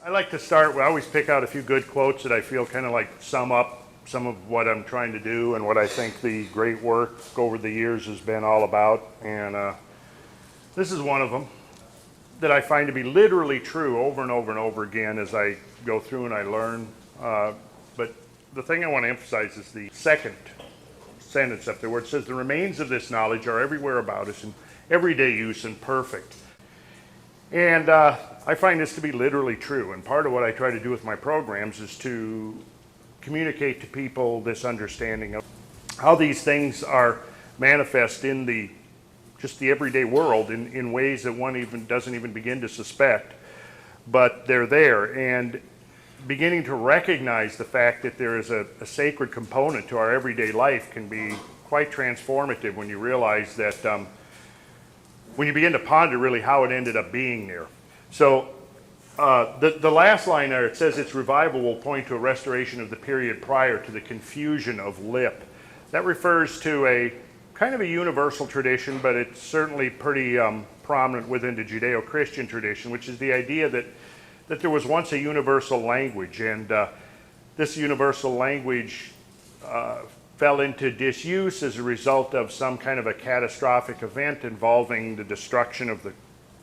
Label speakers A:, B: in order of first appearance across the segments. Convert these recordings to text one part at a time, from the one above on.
A: I like to start, I always pick out a few good quotes that I feel kind of like sum up some of what I'm trying to do and what I think the great work over the years has been all about. And this is one of them that I find to be literally true over and over and over again as I go through and I learn. But the thing I want to emphasize is the second sentence up there where it says, the remains of this knowledge are everywhere about us in everyday use and perfect. And I find this to be literally true, and part of what I try to do with my programs is to communicate to people this understanding of how these things are manifest in just the everyday world in ways that one even doesn't even begin to suspect, but they're there. And beginning to recognize the fact that there is a sacred component to our everyday life can be quite transformative when you realize that when you begin to ponder really how it ended up being there. So the last line there, it says its revival will point to a restoration of the period prior to the confusion of lip. That refers to a kind of a universal tradition, but it's certainly pretty prominent within the Judeo-Christian tradition, which is the idea that there was once a universal language, and this universal language fell into disuse as a result of some kind of a catastrophic event involving the destruction of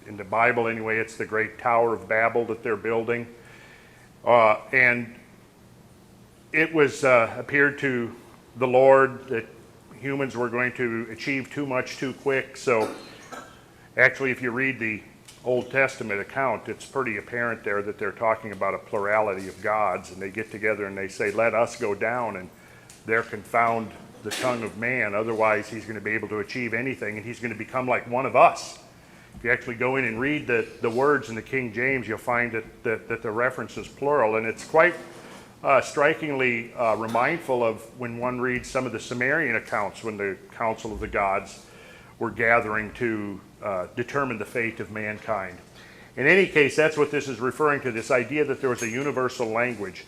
A: in the Bible anyway, it's the great Tower of Babel that they're building. And it was appeared to the Lord that humans were going to achieve too much too quick. So actually, if you read the Old Testament account, it's pretty apparent there that they're talking about a plurality of gods, and they get together and they say, let us go down and there confound the tongue of man, otherwise he's going to be able to achieve anything and he's going to become like one of us. If you actually go in and read the words in the King James, you'll find that the reference is plural, and it's quite strikingly remindful of when one reads some of the Sumerian accounts when the Council of the Gods were gathering to determine the fate of mankind. In any case, that's what this is referring to, this idea that there was a universal language.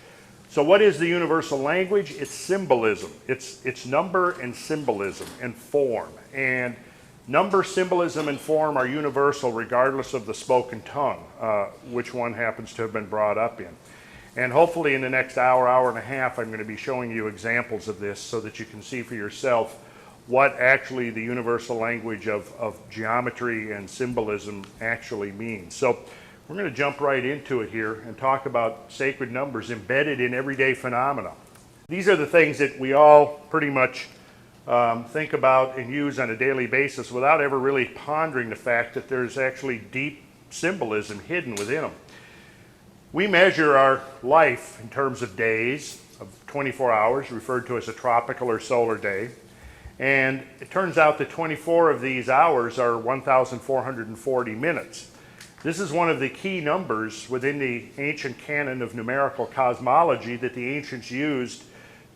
A: So what is the universal language? It's symbolism. It's number and symbolism and form. And number, symbolism, and form are universal regardless of the spoken tongue, which one happens to have been brought up in. And hopefully in the next hour, hour and a half, I'm going to be showing you examples of this so that you can see for yourself what actually the universal language of geometry and symbolism actually means. So we're going to jump right into it here and talk about sacred numbers embedded in everyday phenomena. These are the things that we all pretty much think about and use on a daily basis without ever really pondering the fact that there's actually deep symbolism hidden within them. We measure our life in terms of days, of 24 hours, referred to as a tropical or solar day. And it turns out that 24 of these hours are 1,440 minutes. This is one of the key numbers within the ancient canon of numerical cosmology that the ancients used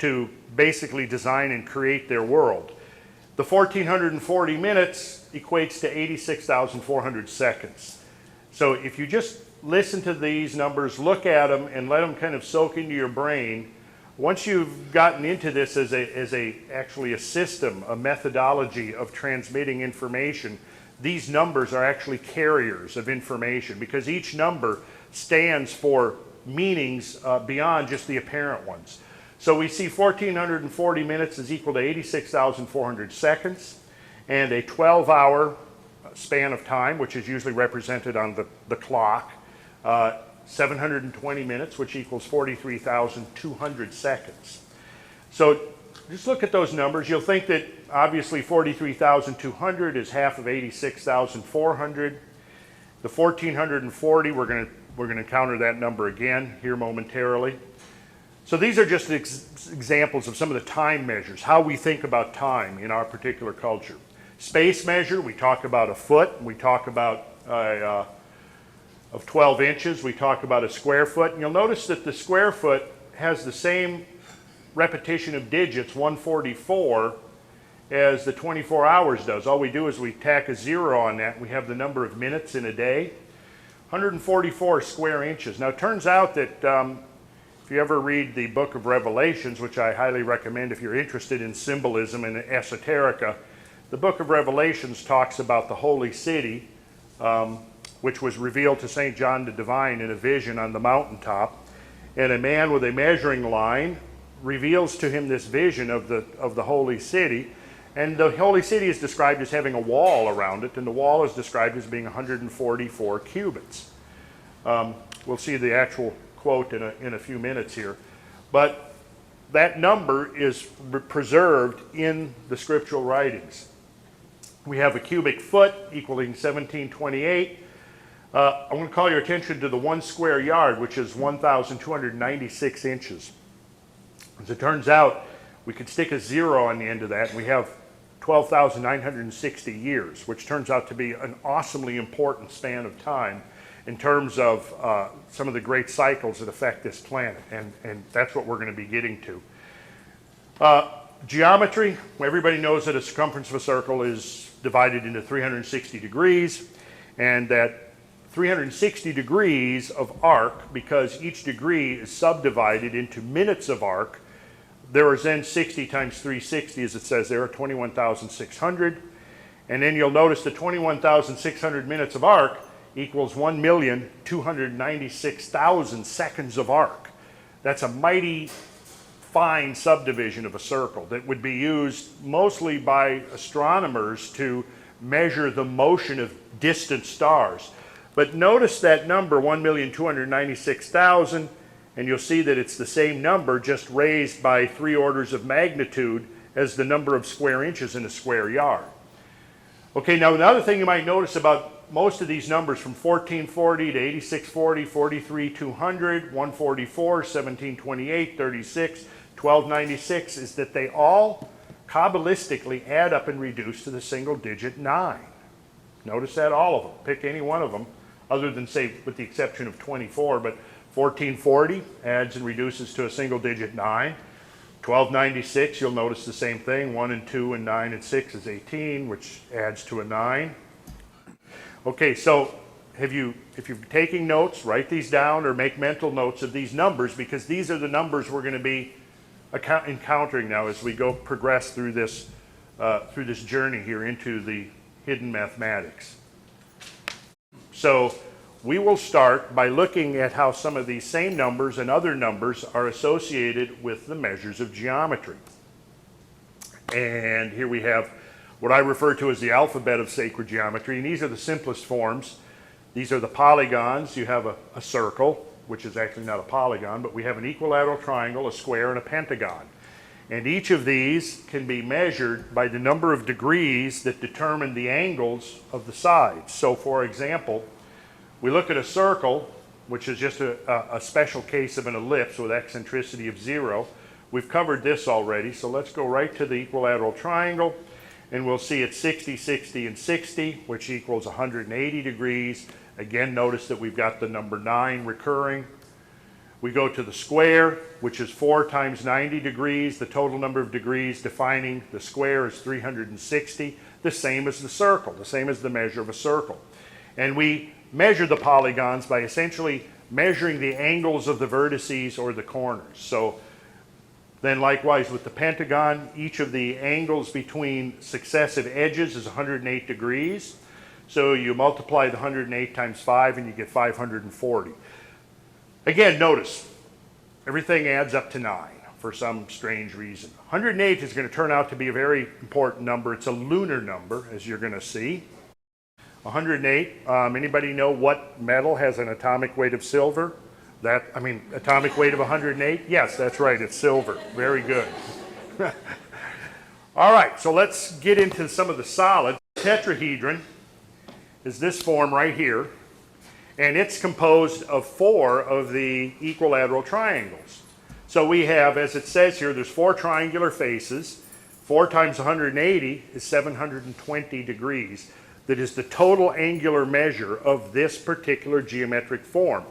A: to basically design and create their world. The 1,440 minutes equates to 86,400 seconds. So if you just listen to these numbers, look at them, and let them kind of soak into your brain, once you've gotten into this as actually a system, a methodology of transmitting information, these numbers are actually carriers of information because each number stands for meanings beyond just the apparent ones. So we see 1,440 minutes is equal to 86,400 seconds, and a 12-hour span of time, which is usually represented on the clock, 720 minutes, which equals 43,200 seconds. So just look at those numbers. You'll think that obviously 43,200 is half of 86,400. The 1,440, we're going to encounter that number again here momentarily. So these are just examples of some of the time measures, how we think about time in our particular culture. Space measure, we talk about a foot, we talk about of 12 inches, we talk about a square foot, and you'll notice that the square foot has the same repetition of digits, 144, as the 24 hours does. All we do is we tack a 0 on that, and we have the number of minutes in a day. 144 square inches. Now it turns out that if you ever read the book of Revelations, which I highly recommend if you're interested in symbolism and esoterica, the book of Revelations talks about the holy city, which was revealed to St. John the Divine in a vision on the mountaintop. And a man with a measuring line reveals to him this vision of the holy city. And the holy city is described as having a wall around it, and the wall is described as being 144 cubits. We'll see the actual quote in a few minutes here. But that number is preserved in the scriptural writings. We have a cubic foot equaling 1728. I want to call your attention to the 1 square yard, which is 1,296 inches. As it turns out, we could stick a 0 on the end of that, and we have 12,960 years, which turns out to be an awesomely important span of time in terms of some of the great cycles that affect this planet, and that's what we're going to be getting to. Geometry, everybody knows that a circumference of a circle is divided into 360 degrees, and that 360 degrees of arc, because each degree is subdivided into minutes of arc, there is then 60 times 360, as it says there, 21,600. And then you'll notice the 21,600 minutes of arc equals 1,296,000 seconds of arc. That's a mighty fine subdivision of a circle that would be used mostly by astronomers to measure the motion of distant stars. But notice that number, 1,296,000, and you'll see that it's the same number, just raised by 3 orders of magnitude as the number of square inches in a square yard. Okay, now another thing you might notice about most of these numbers from 1440 to 8640, 43,200, 144, 1728, 36, 1296 is that they all Kabbalistically add up and reduce to the single digit 9. Notice that, all of them. Pick any one of them, other than, say, with the exception of 24, but 1440 adds and reduces to a single digit 9. 1296, you'll notice the same thing. 1 and 2 and 9 and 6 is 18, which adds to a 9. Okay, so if you're taking notes, write these down or make mental notes of these numbers, because these are the numbers we're going to be encountering now as we progress through this journey here into the hidden mathematics. So we will start by looking at how some of these same numbers and other numbers are associated with the measures of geometry. And here we have what I refer to as the alphabet of sacred geometry, and these are the simplest forms. These are the polygons. You have a circle, which is actually not a polygon, but we have an equilateral triangle, a square, and a pentagon. And each of these can be measured by the number of degrees that determine the angles of the sides. So for example, we look at a circle, which is just a special case of an ellipse with eccentricity of 0. We've covered this already, so let's go right to the equilateral triangle, and we'll see it's 60, 60, and 60, which equals 180 degrees. Again, notice that we've got the number 9 recurring. We go to the square, which is 4 times 90 degrees. The total number of degrees defining the square is 360, the same as the circle, the same as the measure of a circle. And we measure the polygons by essentially measuring the angles of the vertices or the corners. So then likewise with the pentagon, each of the angles between successive edges is 108 degrees. So you multiply the 108 times 5 and you get 540. Again, notice, everything adds up to 9 for some strange reason. 108 is going to turn out to be a very important number. It's a lunar number, as you're going to see. 108, anybody know what metal has an atomic weight of silver? Atomic weight of 108? Yes, that's right, it's silver. Very good. All right, so let's get into some of the solids. Tetrahedron is this form right here, and it's composed of 4 of the equilateral triangles. So we have, as it says here, there's 4 triangular faces. 4 times 180 is 720 degrees. That is the total angular measure of this particular geometric form.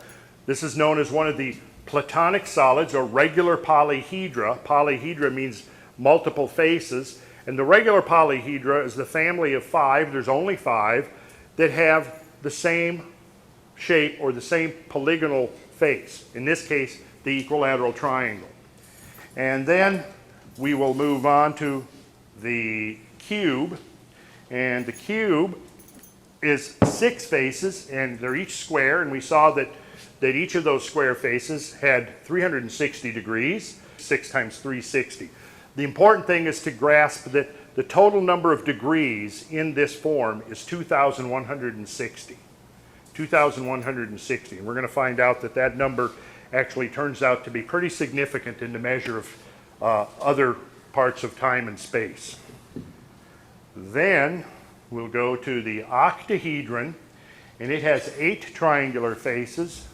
A: This is known as one of the Platonic solids, or regular polyhedra. Polyhedra means multiple faces, and the regular polyhedra is the family of 5. There's only 5 that have the same shape or the same polygonal face. In this case, the equilateral triangle. And then we will move on to the cube, and the cube is 6 faces, and they're each square, and we saw that each of those square faces had 360 degrees, 6 times 360. The important thing is to grasp that the total number of degrees in this form is 2,160. 2,160, and we're going to find out that that number actually turns out to be pretty significant in the measure of other parts of time and space. Then we'll go to the octahedron, and it has 8 triangular faces.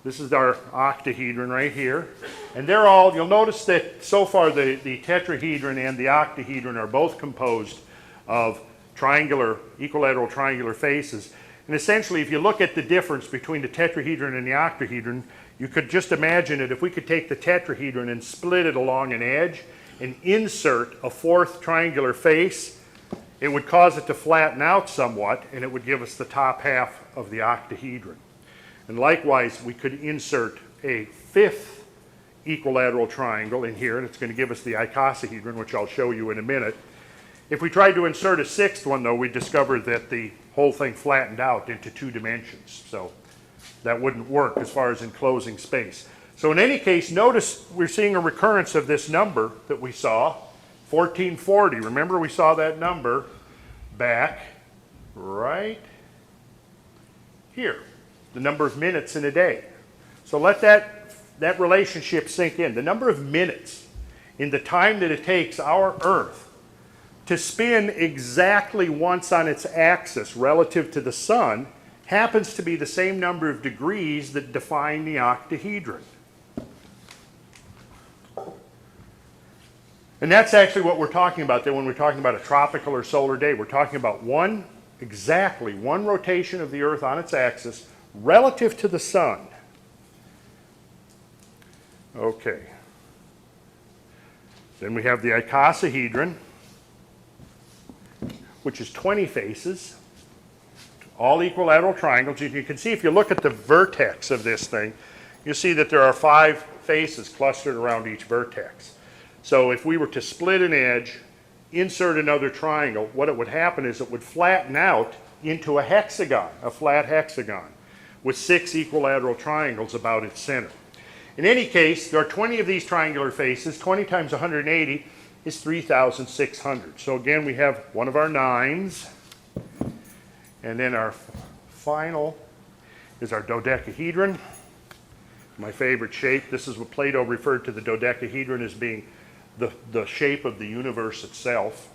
A: This is our octahedron right here. And they're all, you'll notice that so far the tetrahedron and the octahedron are both composed of triangular, equilateral triangular faces. And essentially, if you look at the difference between the tetrahedron and the octahedron, you could just imagine it if we could take the tetrahedron and split it along an edge and insert a 4th triangular face, it would cause it to flatten out somewhat, and it would give us the top half of the octahedron. And likewise, we could insert a 5th equilateral triangle in here, and it's going to give us the icosahedron, which I'll show you in a minute. If we tried to insert a 6th one, though, we discovered that the whole thing flattened out into 2 dimensions. So that wouldn't work as far as enclosing space. So in any case, notice we're seeing a recurrence of this number that we saw, 1440. Remember, we saw that number back right here, the number of minutes in a day. So let that relationship sink in. The number of minutes in the time that it takes our Earth to spin exactly once on its axis relative to the sun happens to be the same number of degrees that define the octahedron. And that's actually what we're talking about there when we're talking about a tropical or solar day. We're talking about exactly one rotation of the Earth on its axis relative to the sun. Okay. Then we have the icosahedron, which is 20 faces, all equilateral triangles. You can see if you look at the vertex of this thing, you see that there are 5 faces clustered around each vertex. So if we were to split an edge, insert another triangle, what it would happen is it would flatten out into a hexagon, a flat hexagon, with 6 equilateral triangles about its center. In any case, there are 20 of these triangular faces. 20 times 180 is 3,600. So again, we have one of our 9s. And then our final is our dodecahedron. My favorite shape. This is what Plato referred to the dodecahedron as being the shape of the universe itself.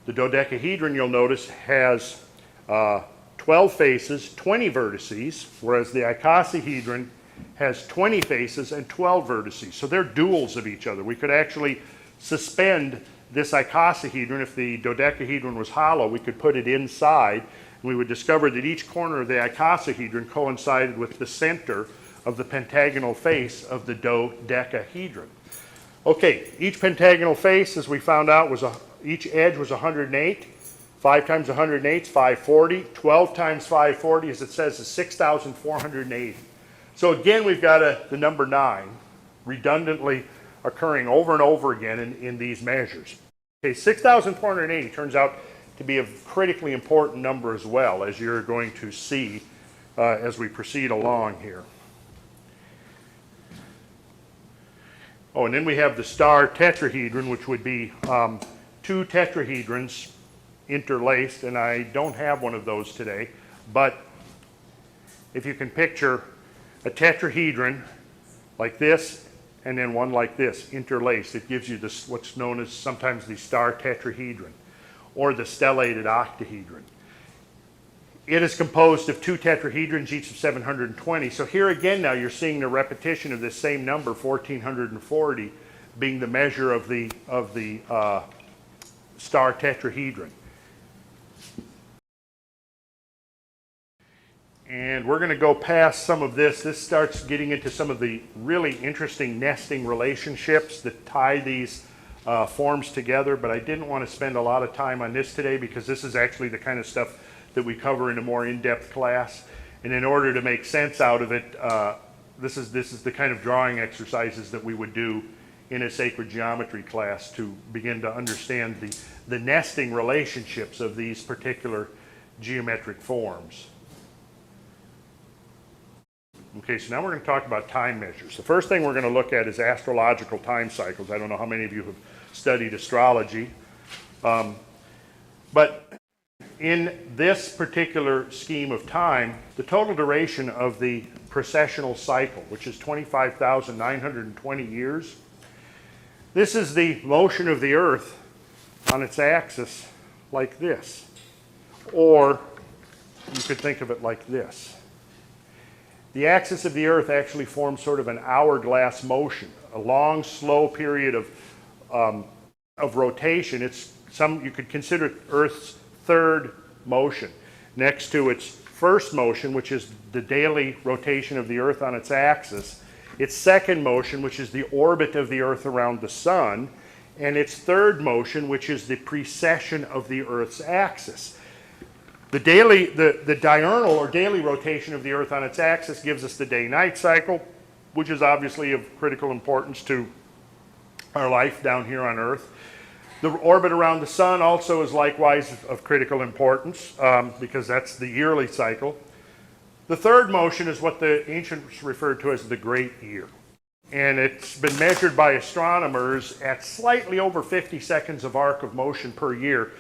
A: The dodecahedron, you'll notice, has 12 faces, 20 vertices, whereas the icosahedron has 20 faces and 12 vertices. So they're duals of each other. We could actually suspend this icosahedron. If the dodecahedron was hollow, we could put it inside, and we would discover that each corner of the icosahedron coincided with the center of the pentagonal face of the dodecahedron. Okay, each pentagonal face, as we found out, each edge was 108. 5 times 108 is 540. 12 times 540, as it says, is 6,480. So again, we've got the number 9 redundantly occurring over and over again in these measures. Okay, 6,480 turns out to be a critically important number as well, as you're going to see as we proceed along here. Oh, and then we have the star tetrahedron, which would be 2 tetrahedrons interlaced, and I don't have one of those today, but if you can picture a tetrahedron like this and then one like this interlaced, it gives you this, what's known as sometimes the star tetrahedron or the stellated octahedron. It is composed of 2 tetrahedrons, each of 720. So here again now you're seeing the repetition of this same number, 1440, being the measure of the star tetrahedron. And we're going to go past some of this. This starts getting into some of the really interesting nesting relationships that tie these forms together, but I didn't want to spend a lot of time on this today because this is actually the kind of stuff that we cover in a more in-depth class. And in order to make sense out of it, this is the kind of drawing exercises that we would do in a sacred geometry class to begin to understand the nesting relationships of these particular geometric forms. Okay, so now we're going to talk about time measures. The first thing we're going to look at is astrological time cycles. I don't know how many of you have studied astrology, but in this particular scheme of time, the total duration of the precessional cycle, which is 25,920 years, this is the motion of the Earth on its axis like this. Or you could think of it like this. The axis of the Earth actually forms sort of an hourglass motion, a long, slow period of rotation. You could consider it Earth's third motion, next to its first motion, which is the daily rotation of the Earth on its axis, its second motion, which is the orbit of the Earth around the Sun, and its third motion, which is the precession of the Earth's axis. The diurnal or daily rotation of the Earth on its axis gives us the day-night cycle, which is obviously of critical importance to our life down here on Earth. The orbit around the Sun also is likewise of critical importance because that's the yearly cycle. The third motion is what the ancients referred to as the great year. And it's been measured by astronomers at slightly over 50 seconds of arc of motion per year,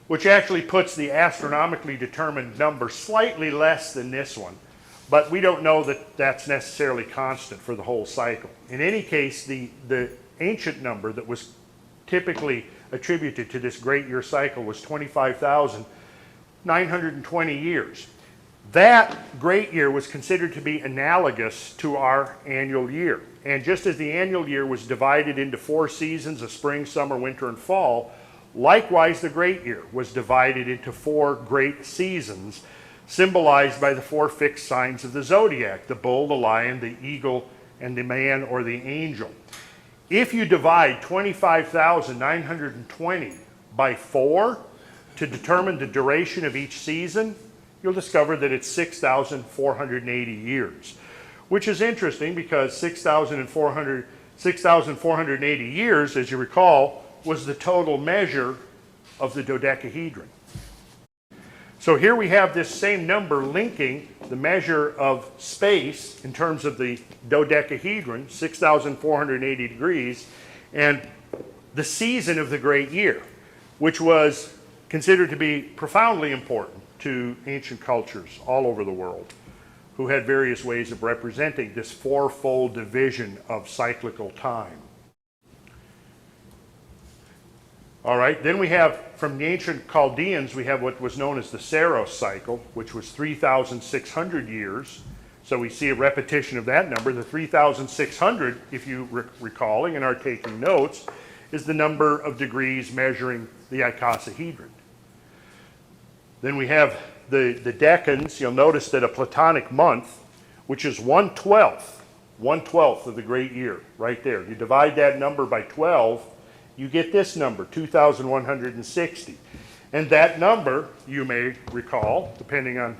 A: which actually puts the astronomically determined number slightly less than this one. But we don't know that that's necessarily constant for the whole cycle. In any case, the ancient number that was typically attributed to this great year cycle was 25,920 years. That great year was considered to be analogous to our annual year. And just as the annual year was divided into 4 seasons of spring, summer, winter, and fall, likewise the great year was divided into 4 great seasons, symbolized by the 4 fixed signs of the zodiac: the bull, the lion, the eagle, and the man or the angel. If you divide 25,920 by 4 to determine the duration of each season, you'll discover that it's 6,480 years, which is interesting because 6,480 years, as you recall, was the total measure of the dodecahedron. So here we have this same number linking the measure of space in terms of the dodecahedron, 6,480 degrees, and the season of the great year, which was considered to be profoundly important to ancient cultures all over the world, who had various ways of representing this 4-fold division of cyclical time. All right, then we have, from the ancient Chaldeans, we have what was known as the Saros cycle, which was 3,600 years. So we see a repetition of that number. The 3,600, if you recalling and are taking notes, is the number of degrees measuring the icosahedron. Then we have the decans. You'll notice that a Platonic month, which is 1/12 of the great year, right there. You divide that number by 12, you get this number, 2,160. And that number, you may recall, depending on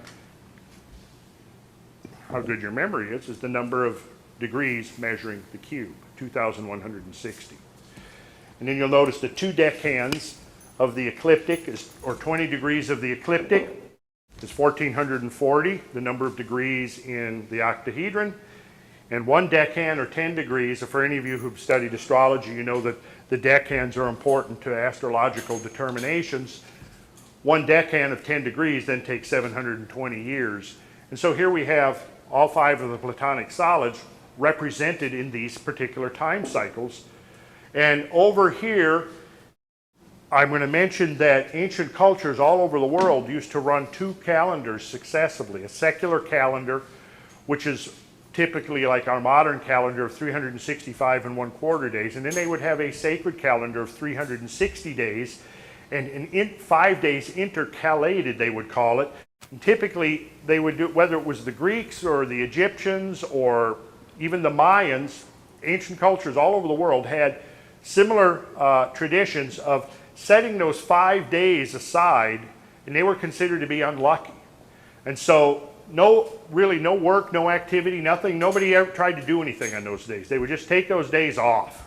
A: how good your memory is the number of degrees measuring the cube, 2,160. And then you'll notice the 2 decans of the ecliptic, or 20 degrees of the ecliptic, is 1,440, the number of degrees in the octahedron. And 1 decan, or 10 degrees, for any of you who've studied astrology, you know that the decans are important to astrological determinations. 1 decan of 10 degrees then takes 720 years. And so here we have all 5 of the Platonic solids represented in these particular time cycles. And over here, I'm going to mention that ancient cultures all over the world used to run 2 calendars successively. A secular calendar, which is typically like our modern calendar of 365 1/4 days, and then they would have a sacred calendar of 360 days, and 5 days intercalated, they would call it. And typically, they would do, whether it was the Greeks or the Egyptians or even the Mayans, ancient cultures all over the world had similar traditions of setting those 5 days aside, and they were considered to be unlucky. And so no work, no activity, nothing. Nobody ever tried to do anything on those days. They would just take those days off.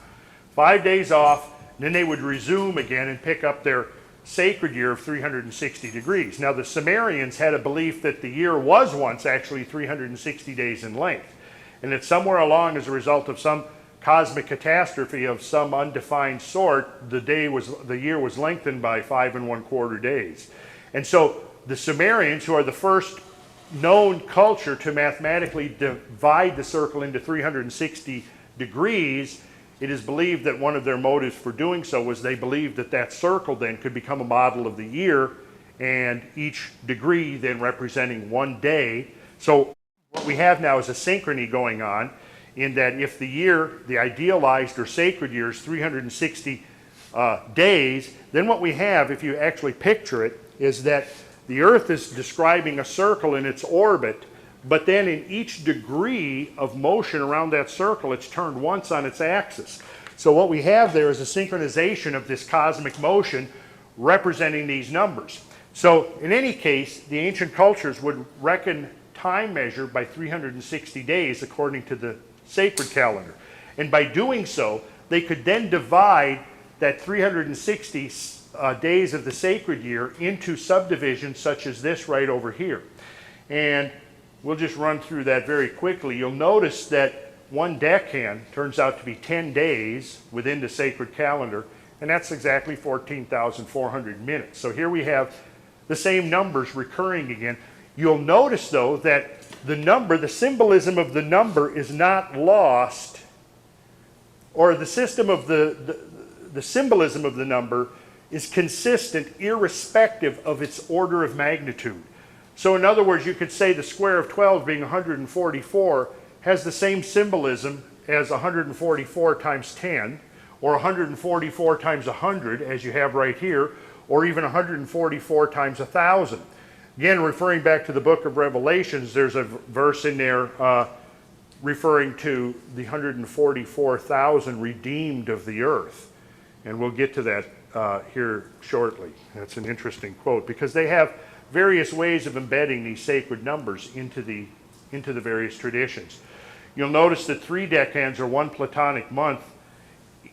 A: 5 days off, and then they would resume again and pick up their sacred year of 360 degrees. Now the Sumerians had a belief that the year was once actually 360 days in length, and that somewhere along, as a result of some cosmic catastrophe of some undefined sort, the year was lengthened by 5 1/4 days. And so the Sumerians, who are the first known culture to mathematically divide the circle into 360 degrees, it is believed that one of their motives for doing so was they believed that that circle then could become a model of the year, and each degree then representing one day. So what we have now is a synchrony going on, in that if the year, the idealized or sacred year, is 360 days, then what we have, if you actually picture it, is that the Earth is describing a circle in its orbit, but then in each degree of motion around that circle, it's turned once on its axis. So what we have there is a synchronization of this cosmic motion representing these numbers. So in any case, the ancient cultures would reckon time measure by 360 days according to the sacred calendar. And by doing so, they could then divide that 360 days of the sacred year into subdivisions such as this right over here. And we'll just run through that very quickly. You'll notice that one deccan turns out to be 10 days within the sacred calendar, and that's exactly 14,400 minutes. So here we have the same numbers recurring again. You'll notice, though, that the number, the symbolism of the number is not lost, or the system of the symbolism of the number is consistent irrespective of its order of magnitude. So in other words, you could say the square of 12 being 144 has the same symbolism as 144 times 10, or 144 times 100 as you have right here, or even 144 times 1,000. Again, referring back to the book of Revelations, there's a verse in there referring to the 144,000 redeemed of the earth. And we'll get to that here shortly. That's an interesting quote, because they have various ways of embedding these sacred numbers into the various traditions. You'll notice that 3 decans, or one Platonic month,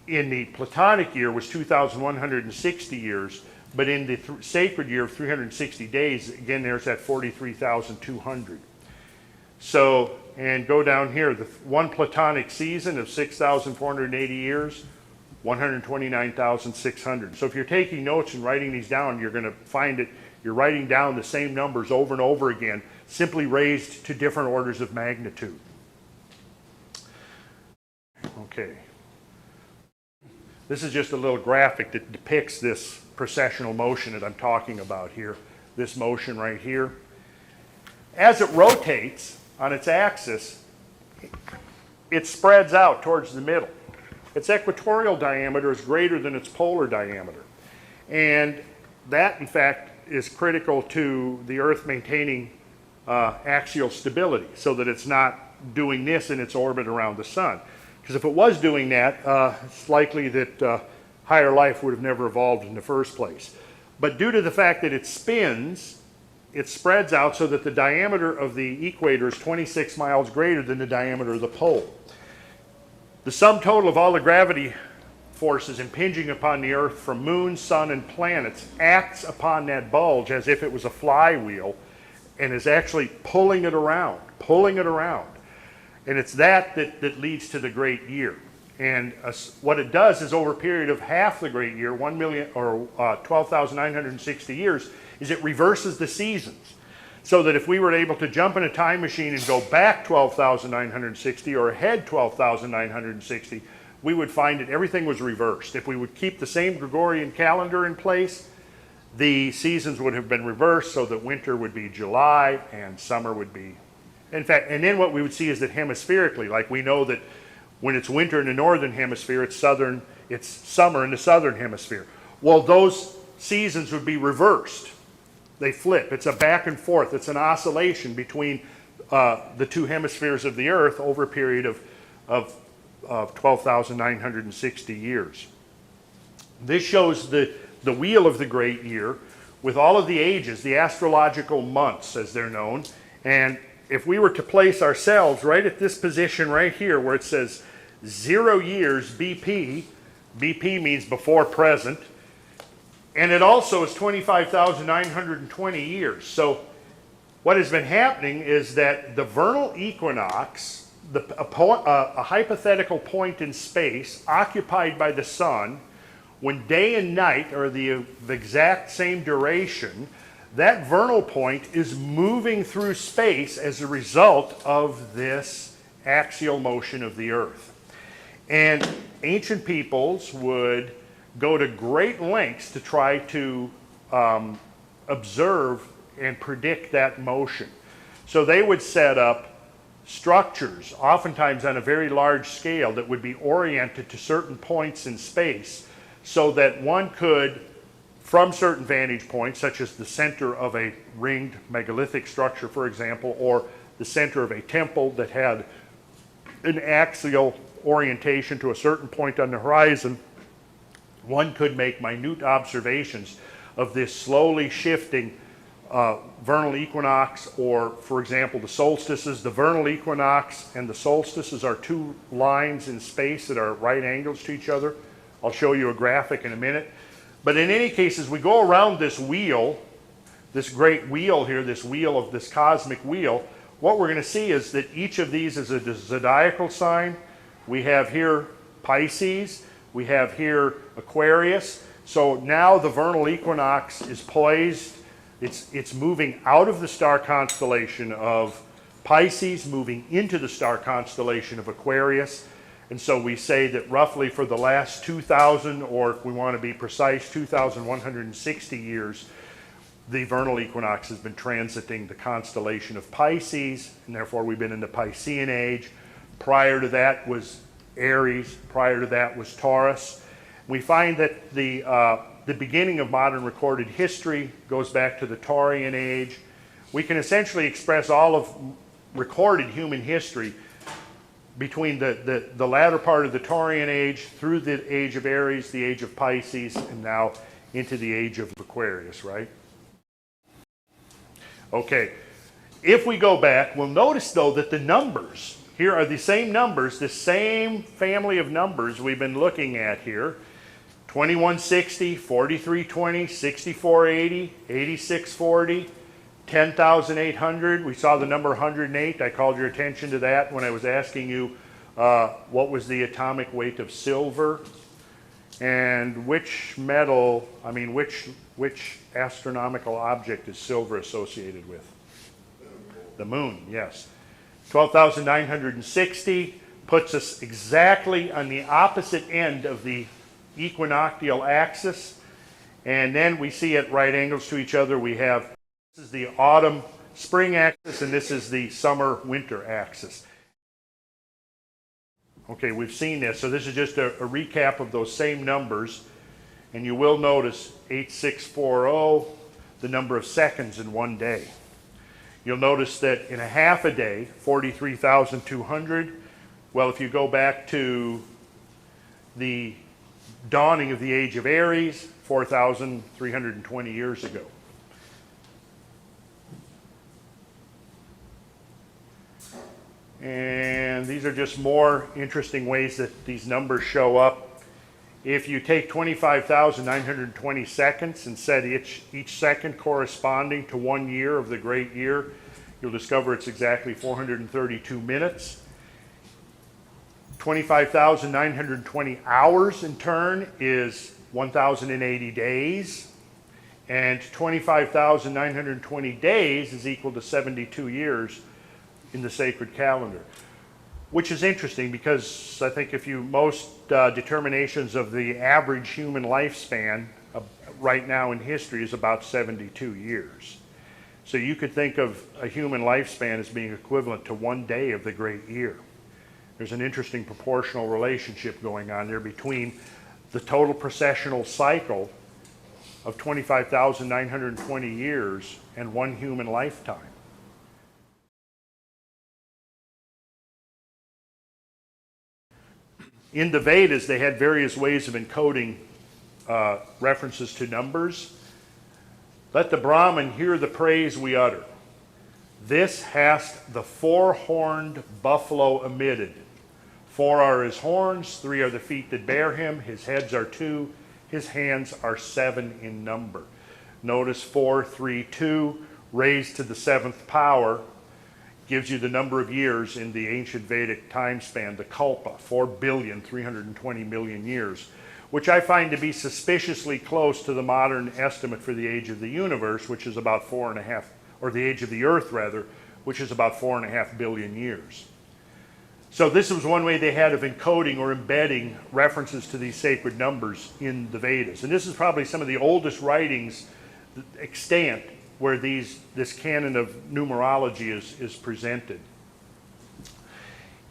A: in the Platonic year was 2,160 years, but in the sacred year of 360 days, again, there's that 43,200. So, and go down here, the one Platonic season of 6,480 years, 129,600. So if you're taking notes and writing these down, you're going to find it, you're writing down the same numbers over and over again, simply raised to different orders of magnitude. Okay. This is just a little graphic that depicts this precessional motion that I'm talking about here, this motion right here. As it rotates on its axis, it spreads out towards the middle. Its equatorial diameter is greater than its polar diameter. And that, in fact, is critical to the Earth maintaining axial stability, so that it's not doing this in its orbit around the sun. Because if it was doing that, it's likely that higher life would have never evolved in the first place. But due to the fact that it spins, it spreads out so that the diameter of the equator is 26 miles greater than the diameter of the pole. The sum total of all the gravity forces impinging upon the Earth from moon, sun, and planets acts upon that bulge as if it was a flywheel, and is actually pulling it around. And it's that leads to the great year. And what it does is, over a period of half the great year, 12,960 years, is it reverses the seasons. So that if we were able to jump in a time machine and go back 12,960 or ahead 12,960, we would find that everything was reversed. If we would keep the same Gregorian calendar in place, the seasons would have been reversed, so that winter would be July and summer would be, in fact, and then what we would see is that hemispherically, like we know that when it's winter in the northern hemisphere, it's summer in the southern hemisphere. Well, those seasons would be reversed. They flip. It's a back and forth. It's an oscillation between the two hemispheres of the Earth over a period of 12,960 years. This shows the wheel of the great year with all of the ages, the astrological months as they're known. And if we were to place ourselves right at this position right here where it says 0 years BP, BP means before present, And it also is 25,920 years. So what has been happening is that the vernal equinox, a hypothetical point in space occupied by the sun, when day and night are the exact same duration, that vernal point is moving through space as a result of this axial motion of the Earth. And ancient peoples would go to great lengths to try to observe and predict that motion. So they would set up structures, oftentimes on a very large scale, that would be oriented to certain points in space so that one could, from certain vantage points, such as the center of a ringed megalithic structure, for example, or the center of a temple that had an axial orientation to a certain point on the horizon, one could make minute observations of this slowly shifting vernal equinox, or, for example, the solstices. The vernal equinox and the solstices are two lines in space that are at right angles to each other. I'll show you a graphic in a minute. But in any case, as we go around this wheel, this great wheel here, this wheel of this cosmic wheel, what we're going to see is that each of these is a zodiacal sign. We have here Pisces, we have here Aquarius. So now the vernal equinox is poised. It's moving out of the star constellation of Pisces, moving into the star constellation of Aquarius. And so we say that roughly for the last 2,000, or if we want to be precise, 2,160 years, the vernal equinox has been transiting the constellation of Pisces, and therefore we've been in the Piscean age. Prior to that was Aries, prior to that was Taurus. We find that the beginning of modern recorded history goes back to the Taurian age. We can essentially express all of recorded human history between the latter part of the Taurian age through the age of Aries, the age of Pisces, and now into the age of Aquarius, right? Okay, if we go back, we'll notice though that the numbers here are the same numbers, the same family of numbers we've been looking at here. 2160, 4320, 6480, 8640, 10,800. We saw the number 108. I called your attention to that when I was asking you what was the atomic weight of silver and which metal, which astronomical object is silver associated with? The moon, yes. 12,960 puts us exactly on the opposite end of the equinoctial axis, and then we see at right angles to each other we have, this is the autumn-spring axis, and this is the summer-winter axis. Okay, we've seen this, so this is just a recap of those same numbers, and you will notice 8640, the number of seconds in one day. You'll notice that in a half a day, 43,200. Well, if you go back to the dawning of the age of Aries, 4,320 years ago. And these are just more interesting ways that these numbers show up. If you take 25,920 seconds and set each second corresponding to 1 year of the great year, you'll discover it's exactly 432 minutes. 25,920 hours in turn is 1,080 days. And 25,920 days is equal to 72 years in the sacred calendar. Which is interesting because I think most determinations of the average human lifespan right now in history is about 72 years. So you could think of a human lifespan as being equivalent to 1 day of the great year. There's an interesting proportional relationship going on there between the total precessional cycle of 25,920 years and one human lifetime. In the Vedas, they had various ways of encoding references to numbers. Let the Brahman hear the praise we utter. This hast the four-horned buffalo emitted. 4 are his horns, 3 are the feet that bear him, his heads are 2, His hands are 7 in number. Notice 4, 3, 2 raised to the 7th power gives you the number of years in the ancient Vedic time span, the Kalpa, 4,320,000,000 years, which I find to be suspiciously close to the modern estimate for the age of the universe, which is about 4.5, or the age of the Earth rather, which is about 4.5 billion years. So this was one way they had of encoding or embedding references to these sacred numbers in the Vedas. And this is probably some of the oldest writings extant where this canon of numerology is presented.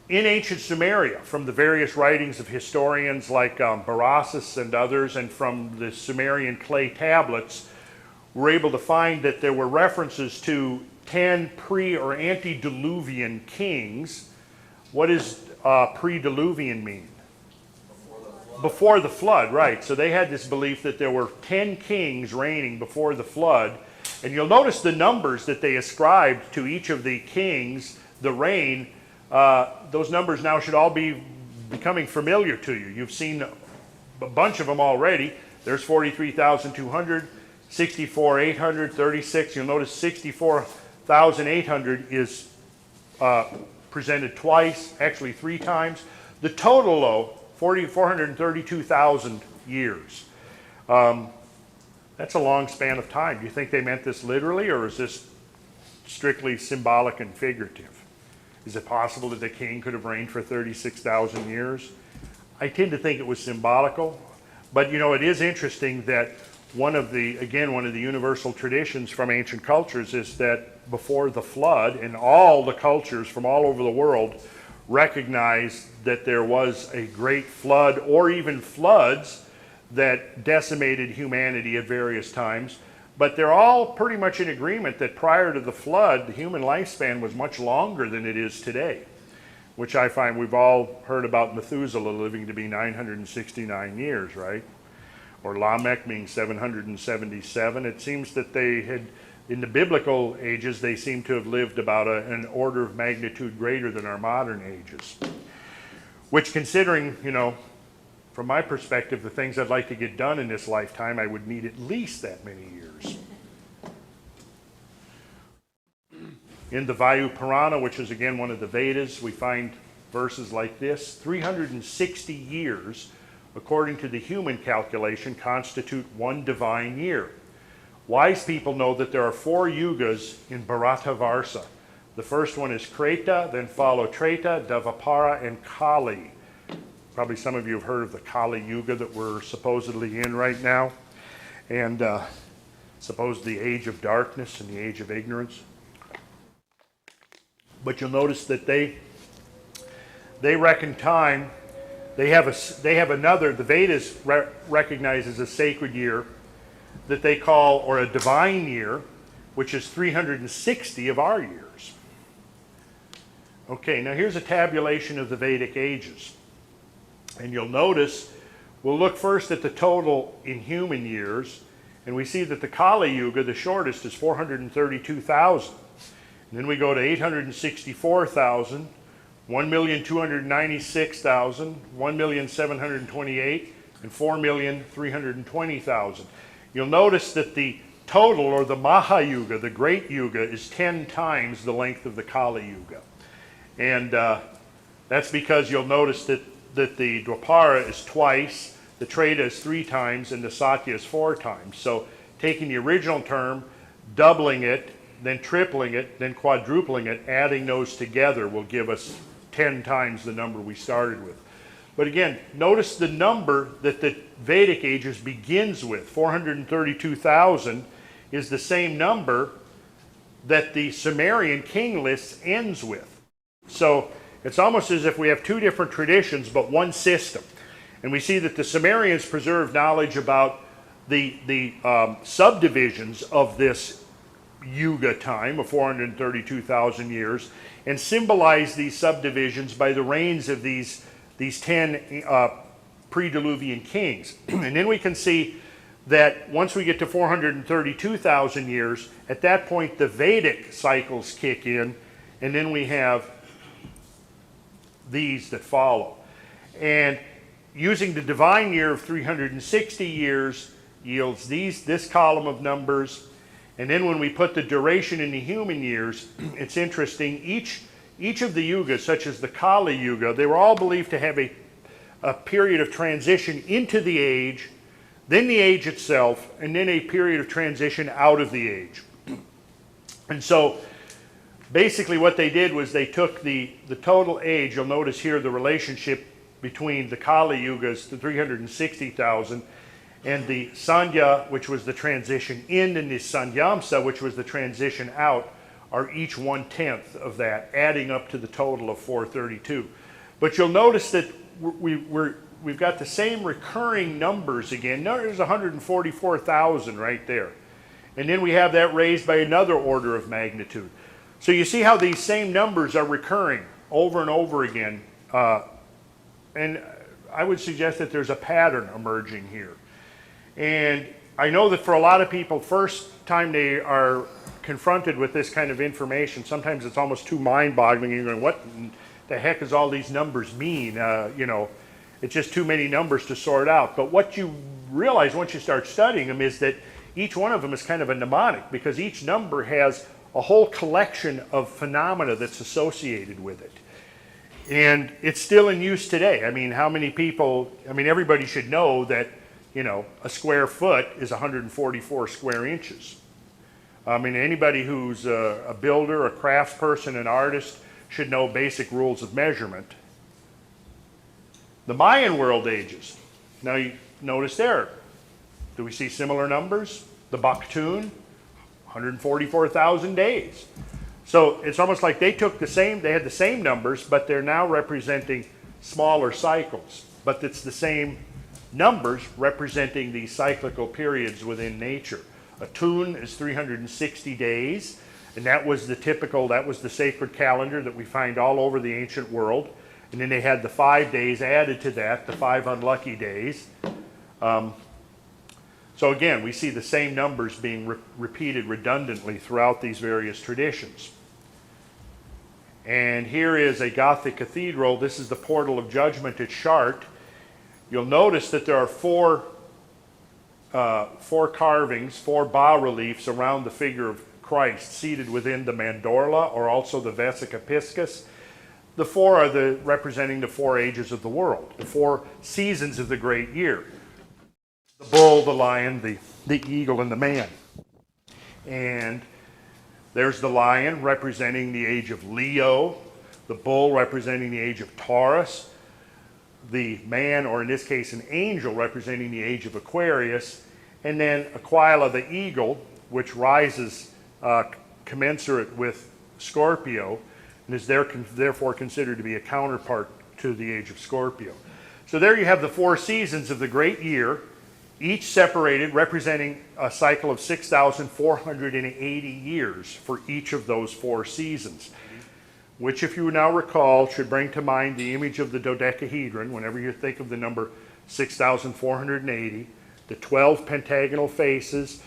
A: In ancient Sumeria, from the various writings of historians like Berossus and others, and from the Sumerian clay tablets, we're able to find that there were references to 10 pre- or antediluvian kings. What does pre-diluvian mean? Before the flood, right. So they had this belief that there were 10 kings reigning before the flood. And you'll notice the numbers that they ascribed to each of the kings, the reign. Those numbers now should all be becoming familiar to you. You've seen a bunch of them already. There's 43,200, 64,800, 36. You'll notice 64,800 is presented twice, actually 3 times. The total, though, 432,000 years. That's a long span of time. Do you think they meant this literally, or is this strictly symbolic and figurative? Is it possible that the king could have reigned for 36,000 years? I tend to think it was symbolical, but you know, it is interesting that one of the universal traditions from ancient cultures is that before the flood, and all the cultures from all over the world recognized that there was a great flood, or even floods that decimated humanity at various times. But they're all pretty much in agreement that prior to the flood, the human lifespan was much longer than it is today, which I find we've all heard about Methuselah living to be 969 years, right? Or Lamech being 777. It seems that they had, in the biblical ages, they seem to have lived about an order of magnitude greater than our modern ages. Which, considering, you know, from my perspective, the things I'd like to get done in this lifetime, I would need at least that many years. In the Vayu Purana, which is again one of the Vedas, we find verses like this: 360 years, according to the human calculation, constitute one divine year. Wise people know that there are 4 yugas in Bharatavarsa. The first one is Kreta, then follow Treta, Dvapara, and Kali. Probably some of you have heard of the Kali Yuga that we're supposedly in right now, and supposed the age of darkness and the age of ignorance. But you'll notice that they reckon time. They have another. The Vedas recognize as a sacred year that they call, or a divine year, which is 360 of our years. Okay, now here's a tabulation of the Vedic ages. And you'll notice, we'll look first at the total in human years, and we see that the Kali Yuga, the shortest, is 432,000. And then we go to 864,000, 1,296,000, 1,728,000, and 4,320,000. You'll notice that the total, or the Mahayuga, the Great Yuga, is 10 times the length of the Kali Yuga. And that's because you'll notice that the Dwapara is twice, the Treta is 3 times, and the Satya is 4 times. So taking the original term, doubling it, then tripling it, then quadrupling it, adding those together will give us 10 times the number we started with. But again, notice the number that the Vedic ages begins with. 432,000 is the same number that the Sumerian king list ends with. So it's almost as if we have 2 different traditions, but one system. And we see that the Sumerians preserved knowledge about the subdivisions of this Yuga time of 432,000 years, and symbolized these subdivisions by the reigns of these 10 pre-Diluvian kings. And then we can see that once we get to 432,000 years, at that point the Vedic cycles kick in, and then we have these that follow. And using the divine year of 360 years yields this column of numbers. And then when we put the duration in the human years, it's interesting. Each of the yugas, such as the Kali Yuga, they were all believed to have a period of transition into the age, then the age itself, and then a period of transition out of the age. And so basically what they did was they took the total age. You'll notice here the relationship between the Kali Yugas, the 360,000, and the Sandhya, which was the transition in, and the Sanyamsa, which was the transition out, are each 1/10 of that, adding up to the total of 432. But you'll notice that we've got the same recurring numbers again. There's 144,000 right there. And then we have that raised by another order of magnitude. So you see how these same numbers are recurring over and over again. And I would suggest that there's a pattern emerging here. And I know that for a lot of people, first time they are confronted with this kind of information, sometimes it's almost too mind-boggling. You're going, what the heck does all these numbers mean? You know, it's just too many numbers to sort out. But what you realize once you start studying them is that each one of them is kind of a mnemonic, because each number has a whole collection of phenomena that's associated with it. And it's still in use today. I mean, how many people, I mean, everybody should know that, you know, a square foot is 144 square inches. I mean, anybody who's a builder, a craftsperson, an artist should know basic rules of measurement. The Mayan world ages. Now you notice there, do we see similar numbers? The Baktun, 144,000 days. So it's almost like they took the same, they had the same numbers, but they're now representing smaller cycles. But it's the same numbers representing the cyclical periods within nature. A tun is 360 days, and that was the typical, that was the sacred calendar that we find all over the ancient world. And then they had the 5 days added to that, the 5 unlucky days. So again, we see the same numbers being repeated redundantly throughout these various traditions. And here is a Gothic cathedral. This is the Portal of Judgment at Chartres. You'll notice that there are four carvings, 4 bas-reliefs around the figure of Christ seated within the mandorla, or also the Vesica Piscis. The 4 are representing the 4 ages of the world, the 4 seasons of the great year. The bull, the lion, the eagle, and the man. And there's the lion representing the age of Leo, the bull representing the age of Taurus, the man, or in this case an angel, representing the age of Aquarius, and then Aquila the eagle, which rises commensurate with Scorpio, and is therefore considered to be a counterpart to the age of Scorpio. So there you have the 4 seasons of the great year, each separated, representing a cycle of 6,480 years for each of those 4 seasons, which, if you now recall, should bring to mind the image of the dodecahedron whenever you think of the number 6,480, the 12 pentagonal faces.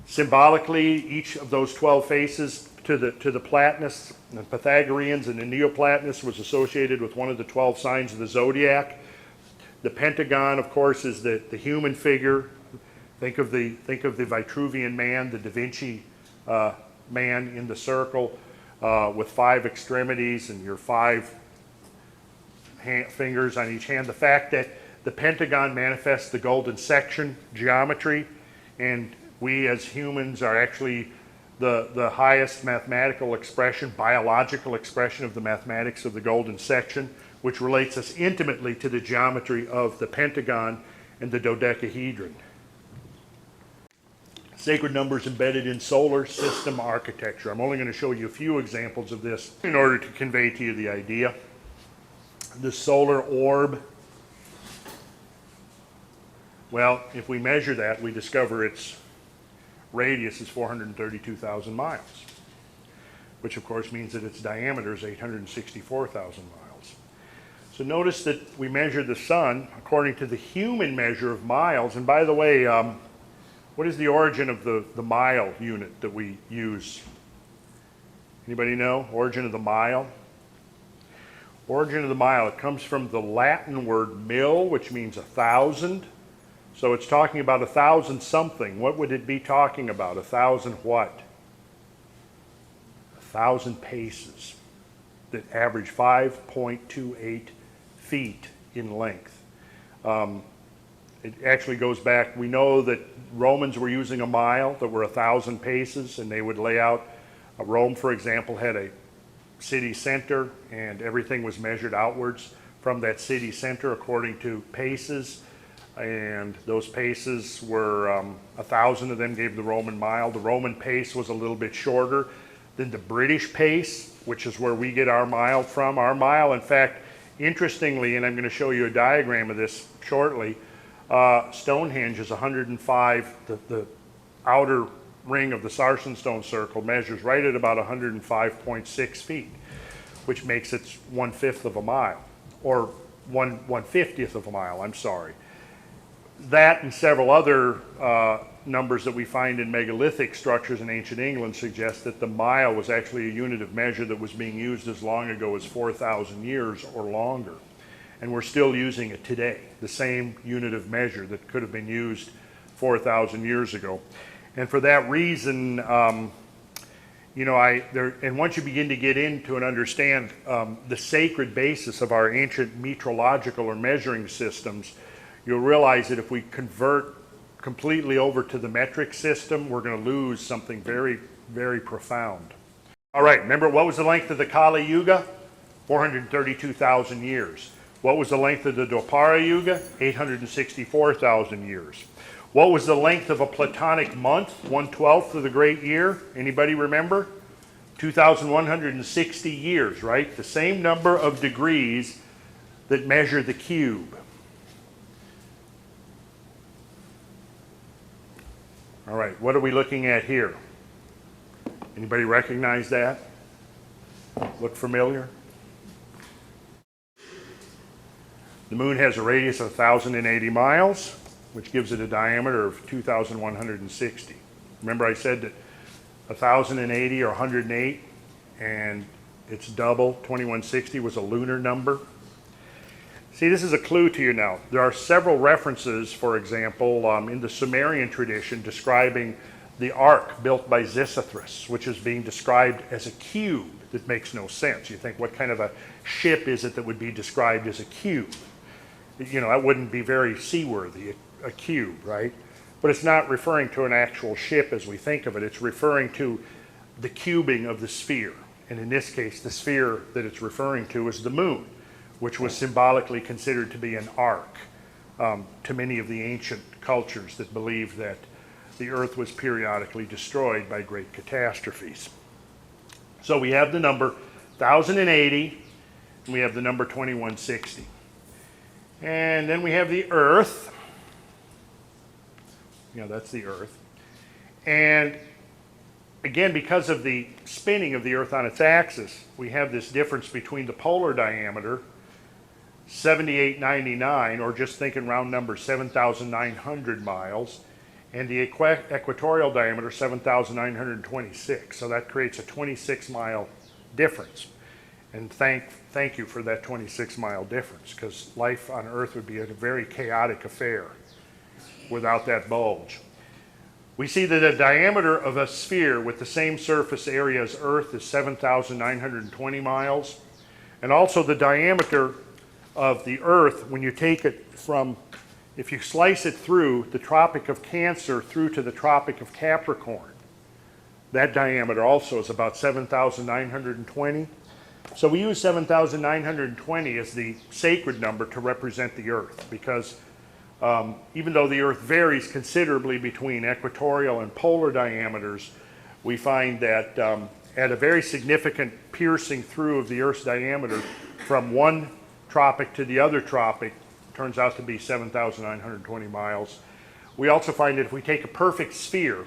A: Symbolically, each of those 12 faces to the Platonists, the Pythagoreans, and the Neoplatonists was associated with one of the 12 signs of the zodiac. The pentagon, of course, is the human figure. Think of the Vitruvian man, the Da Vinci man in the circle with 5 extremities and your 5 fingers on each hand. The fact that the pentagon manifests the golden section geometry, and we as humans are actually the highest mathematical expression, biological expression of the mathematics of the golden section, which relates us intimately to the geometry of the pentagon and the dodecahedron. Sacred numbers embedded in solar system architecture. I'm only going to show you a few examples of this in order to convey to you the idea. The solar orb. Well, if we measure that, we discover its radius is 432,000 miles, which of course means that its diameter is 864,000 miles. So notice that we measure the sun according to the human measure of miles. And by the way, what is the origin of the mile unit that we use? Anybody know? Origin of the mile? Origin of the mile, it comes from the Latin word mil, which means 1,000. So it's talking about 1,000 something. What would it be talking about? 1,000 what? 1,000 paces that average 5.28 feet in length. It actually goes back, we know that Romans were using a mile that were 1,000 paces, and they would lay out, Rome, for example, had a city center, and everything was measured outwards from that city center according to paces, and those paces were 1,000 of them gave the Roman mile. The Roman pace was a little bit shorter than the British pace, which is where we get our mile from. Our mile, in fact, interestingly, and I'm going to show you a diagram of this shortly, Stonehenge is 105, the outer ring of the Sarsen stone circle measures right at about 105.6 feet, which makes it 1/5 of a mile, or 1/50th of a mile, I'm sorry. That and several other numbers that we find in megalithic structures in ancient England suggest that the mile was actually a unit of measure that was being used as long ago as 4,000 years or longer. And we're still using it today, the same unit of measure that could have been used 4,000 years ago. And for that reason, you know, and once you begin to get into and understand the sacred basis of our ancient metrological or measuring systems, you'll realize that if we convert completely over to the metric system, we're going to lose something very, very profound. All right, remember what was the length of the Kali Yuga? 432,000 years. What was the length of the Dwapara Yuga? 864,000 years. What was the length of a Platonic month? 1/12 of the great year. Anybody remember? 2,160 years, right? The same number of degrees that measure the cube. All right, what are we looking at here? Anybody recognize that? Look familiar? The moon has a radius of 1,080 miles, which gives it a diameter of 2,160. Remember I said that 1,080 or 108, and its double, 2,160, was a lunar number. See, this is a clue to you now. There are several references, for example, in the Sumerian tradition describing the ark built by Xisethus, which is being described as a cube. That makes no sense. You think, what kind of a ship is it that would be described as a cube? You know, that wouldn't be very seaworthy, a cube, right? But it's not referring to an actual ship as we think of it. It's referring to the cubing of the sphere. And in this case, the sphere that it's referring to is the moon, which was symbolically considered to be an ark to many of the ancient cultures that believed that the earth was periodically destroyed by great catastrophes. So we have the number 1,080, and we have the number 2,160. And then we have the earth. You know, that's the earth. And again, because of the spinning of the earth on its axis, we have this difference between the polar diameter, 7899, or just thinking round number, 7,900 miles, and the equatorial diameter, 7,926. So that creates a 26-mile difference. And thank you for that 26-mile difference, because life on Earth would be a very chaotic affair without that bulge. We see that the diameter of a sphere with the same surface area as Earth is 7,920 miles. And also the diameter of the Earth, when you take it from, if you slice it through the Tropic of Cancer through to the Tropic of Capricorn, that diameter also is about 7,920. So we use 7,920 as the sacred number to represent the Earth, because even though the Earth varies considerably between equatorial and polar diameters, we find that at a very significant piercing through of the Earth's diameter from one tropic to the other tropic turns out to be 7,920 miles. We also find that if we take a perfect sphere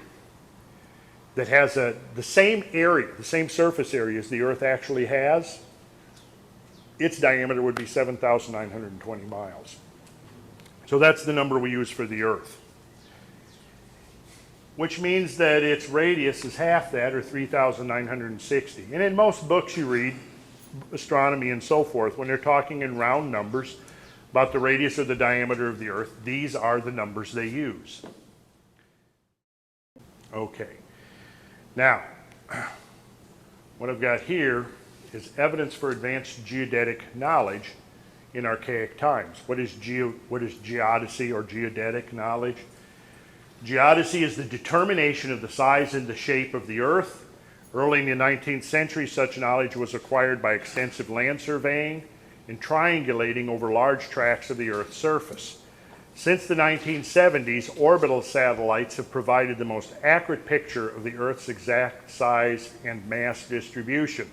A: that has the same area, the same surface area as the Earth actually has, its diameter would be 7,920 miles. So that's the number we use for the Earth, which means that its radius is half that, or 3,960. And in most books you read, astronomy and so forth, when they're talking in round numbers about the radius or the diameter of the Earth, these are the numbers they use. Okay. Now, what I've got here is evidence for advanced geodetic knowledge in archaic times. What is geodesy or geodetic knowledge? Geodesy is the determination of the size and the shape of the Earth. Early in the 19th century, such knowledge was acquired by extensive land surveying and triangulating over large tracts of the Earth's surface. Since the 1970s, orbital satellites have provided the most accurate picture of the Earth's exact size and mass distribution.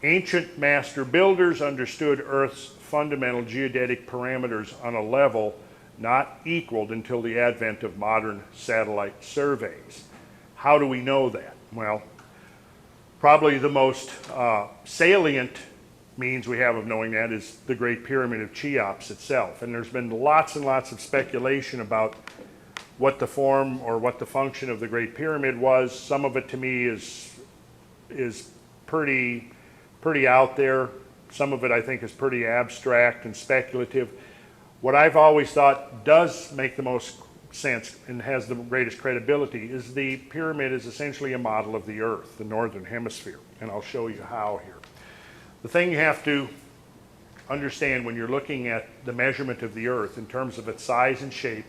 A: Ancient master builders understood Earth's fundamental geodetic parameters on a level not equaled until the advent of modern satellite surveys. How do we know that? Well, probably the most salient means we have of knowing that is the Great Pyramid of Cheops itself. And there's been lots and lots of speculation about what the form or what the function of the Great Pyramid was. Some of it to me is pretty out there. Some of it I think is pretty abstract and speculative. What I've always thought does make the most sense and has the greatest credibility is the pyramid is essentially a model of the Earth, the northern hemisphere, and I'll show you how here. The thing you have to understand when you're looking at the measurement of the Earth in terms of its size and shape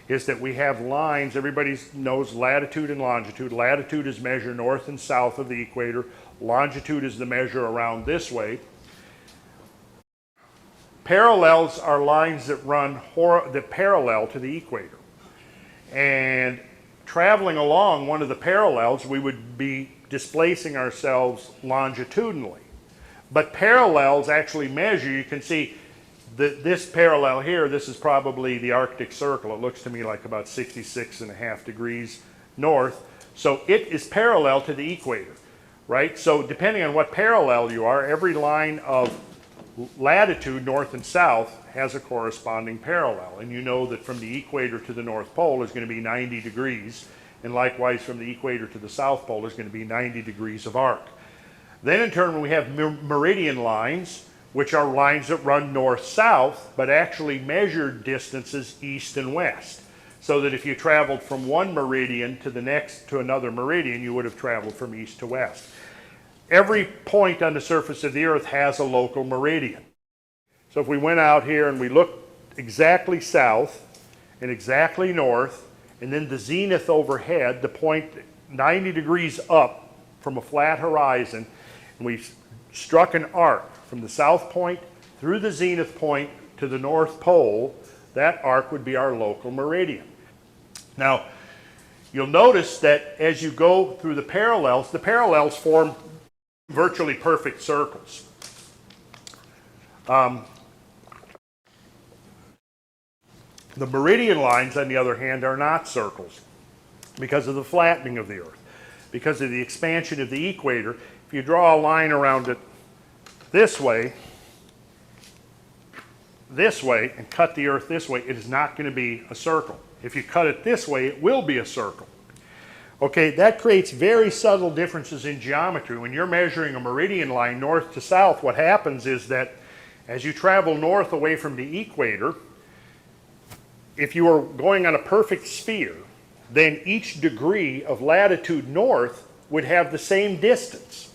A: is that we have lines. Everybody knows latitude and longitude. Latitude is measured north and south of the equator. Longitude is the measure around this way. Parallels are lines that run parallel to the equator. And traveling along one of the parallels, we would be displacing ourselves longitudinally. But parallels actually measure. You can see this parallel here, this is probably the Arctic Circle. It looks to me like about 66.5 degrees north. So it is parallel to the equator, right? So depending on what parallel you are, every line of latitude, north and south, has a corresponding parallel. And you know that from the equator to the North Pole is going to be 90 degrees. And likewise from the equator to the South Pole is going to be 90 degrees of arc. Then in turn we have meridian lines, which are lines that run north-south, but actually measure distances east and west. So that if you traveled from one meridian to the next to another meridian, you would have traveled from east to west. Every point on the surface of the Earth has a local meridian. So if we went out here and we looked exactly south and exactly north, and then the zenith overhead, the point 90 degrees up from a flat horizon, and we struck an arc from the south point through the zenith point to the North Pole, that arc would be our local meridian. Now, you'll notice that as you go through the parallels form virtually perfect circles. The meridian lines, on the other hand, are not circles because of the flattening of the Earth, because of the expansion of the equator. If you draw a line around it this way, and cut the Earth this way, it is not going to be a circle. If you cut it this way, it will be a circle. Okay, that creates very subtle differences in geometry. When you're measuring a meridian line north to south, what happens is that as you travel north away from the equator, if you are going on a perfect sphere, then each degree of latitude north would have the same distance.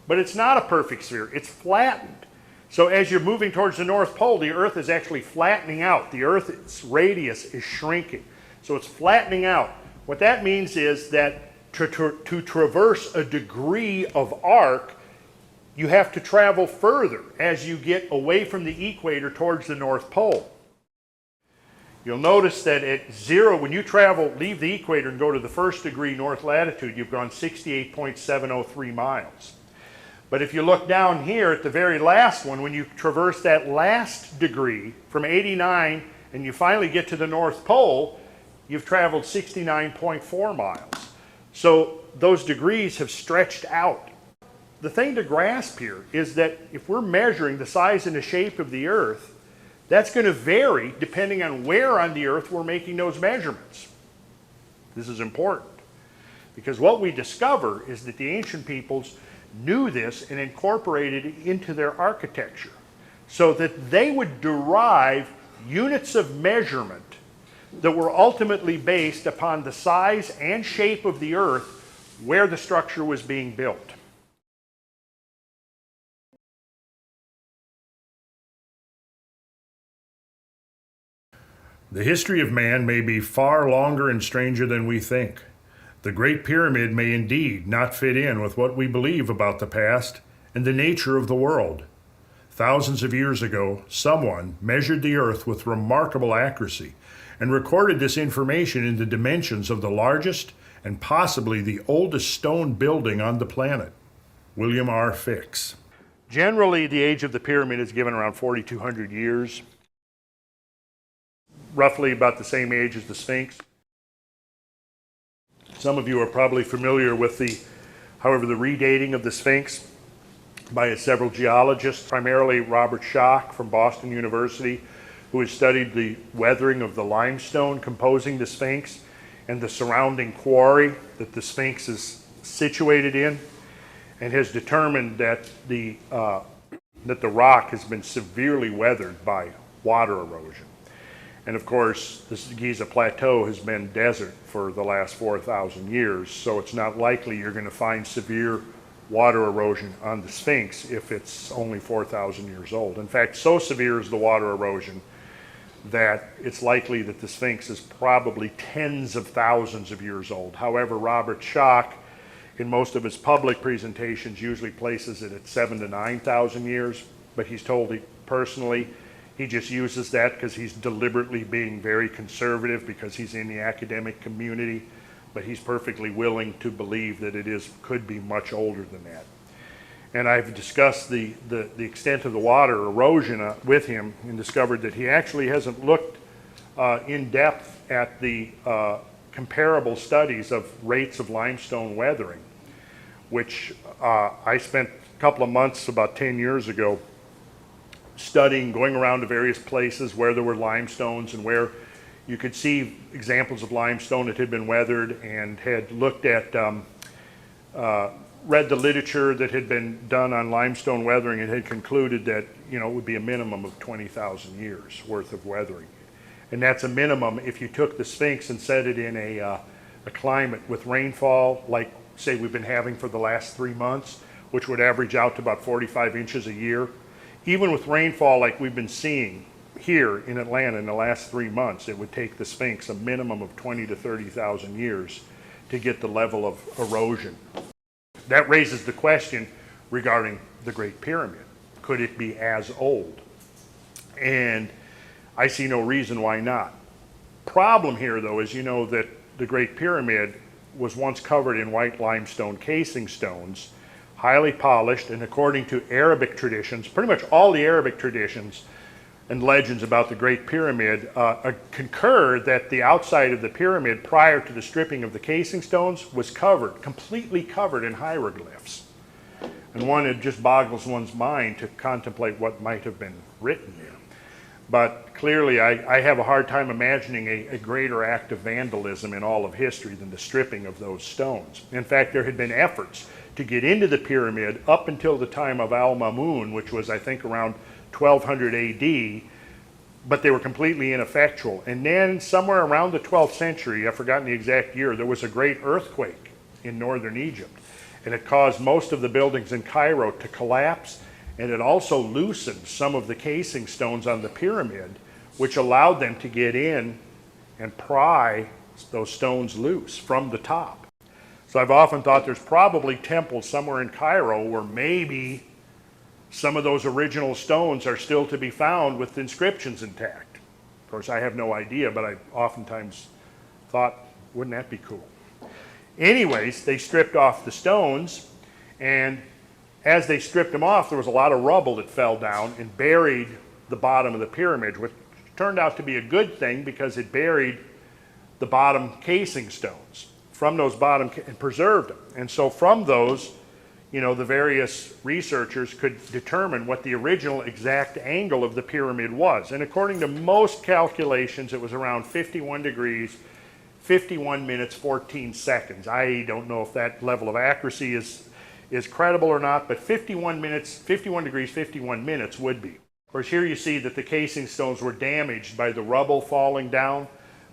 A: But it's not a perfect sphere, it's flattened. So as you're moving towards the North Pole, the Earth is actually flattening out. The Earth's radius is shrinking. So it's flattening out. What that means is that to traverse a degree of arc, you have to travel further as you get away from the equator towards the North Pole. You'll notice that at zero, when you leave the equator and go to the first degree north latitude, you've gone 68.703 miles. But if you look down here at the very last one, when you traverse that last degree from 89 and you finally get to the North Pole, you've traveled 69.4 miles. So those degrees have stretched out. The thing to grasp here is that if we're measuring the size and the shape of the Earth, that's going to vary depending on where on the Earth we're making those measurements. This is important because what we discover is that the ancient peoples knew this and incorporated it into their architecture so that they would derive units of measurement that were ultimately based upon the size and shape of the earth where the structure was being built.
B: The history of man may be far longer and stranger than we think. The Great Pyramid may indeed not fit in with what we believe about the past and the nature of the world. Thousands of years ago, someone measured the earth with remarkable accuracy and recorded this information in the dimensions of the largest and possibly the oldest stone building on the planet. William R. Fix.
A: Generally, the age of the pyramid is given around 4,200 years, roughly about the same age as the Sphinx. Some of you are probably familiar with the redating of the Sphinx by several geologists, primarily Robert Schoch from Boston University, who has studied the weathering of the limestone composing the Sphinx and the surrounding quarry that the Sphinx is situated in, and has determined that the rock has been severely weathered by water erosion. And of course, this Giza Plateau has been desert for the last 4,000 years, so it's not likely you're going to find severe water erosion on the Sphinx if it's only 4,000 years old. In fact, so severe is the water erosion that it's likely that the Sphinx is probably tens of thousands of years old. However, Robert Schoch, in most of his public presentations, usually places it at 7,000 to 9,000 years, but he's told me personally he just uses that because he's deliberately being very conservative because he's in the academic community, but he's perfectly willing to believe that could be much older than that. And I've discussed the extent of the water erosion with him and discovered that he actually hasn't looked in depth at the comparable studies of rates of limestone weathering, which I spent a couple of months about 10 years ago studying, going around to various places where there were limestones and where you could see examples of limestone that had been weathered, and had looked at, read the literature that had been done on limestone weathering, and had concluded that, it would be a minimum of 20,000 years worth of weathering. And that's a minimum if you took the Sphinx and set it in a climate with rainfall, like say we've been having for the last 3 months, which would average out to about 45 inches a year. Even with rainfall like we've been seeing here in Atlanta in the last 3 months, it would take the Sphinx a minimum of 20 to 30,000 years to get the level of erosion. That raises the question regarding the Great Pyramid. Could it be as old? And I see no reason why not. Problem here, though, is that the Great Pyramid was once covered in white limestone casing stones, highly polished, and according to Arabic traditions, pretty much all the Arabic traditions and legends about the Great Pyramid concur that the outside of the pyramid prior to the stripping of the casing stones was completely covered in hieroglyphs. And it just boggles one's mind to contemplate what might have been written there. But clearly, I have a hard time imagining a greater act of vandalism in all of history than the stripping of those stones. In fact, there had been efforts to get into the pyramid up until the time of Al-Mamun, which was, I think, around 1200 AD, but they were completely ineffectual. And then somewhere around the 12th century, I've forgotten the exact year, there was a great earthquake in northern Egypt, and it caused most of the buildings in Cairo to collapse, and it also loosened some of the casing stones on the pyramid, which allowed them to get in and pry those stones loose from the top. So I've often thought there's probably temples somewhere in Cairo where maybe some of those original stones are still to be found with inscriptions intact. Of course, I have no idea, but I've oftentimes thought, wouldn't that be cool? Anyways, they stripped off the stones, and as they stripped them off, there was a lot of rubble that fell down and buried the bottom of the pyramid, which turned out to be a good thing because it buried the bottom casing stones from those bottom and preserved them. And so from those, the various researchers could determine what the original exact angle of the pyramid was. And according to most calculations, it was around 51 degrees, 51 minutes, 14 seconds. I don't know if that level of accuracy is is credible or not, but 51 minutes, 51 degrees, 51 minutes would be. Of course, here you see that the casing stones were damaged by the rubble falling down,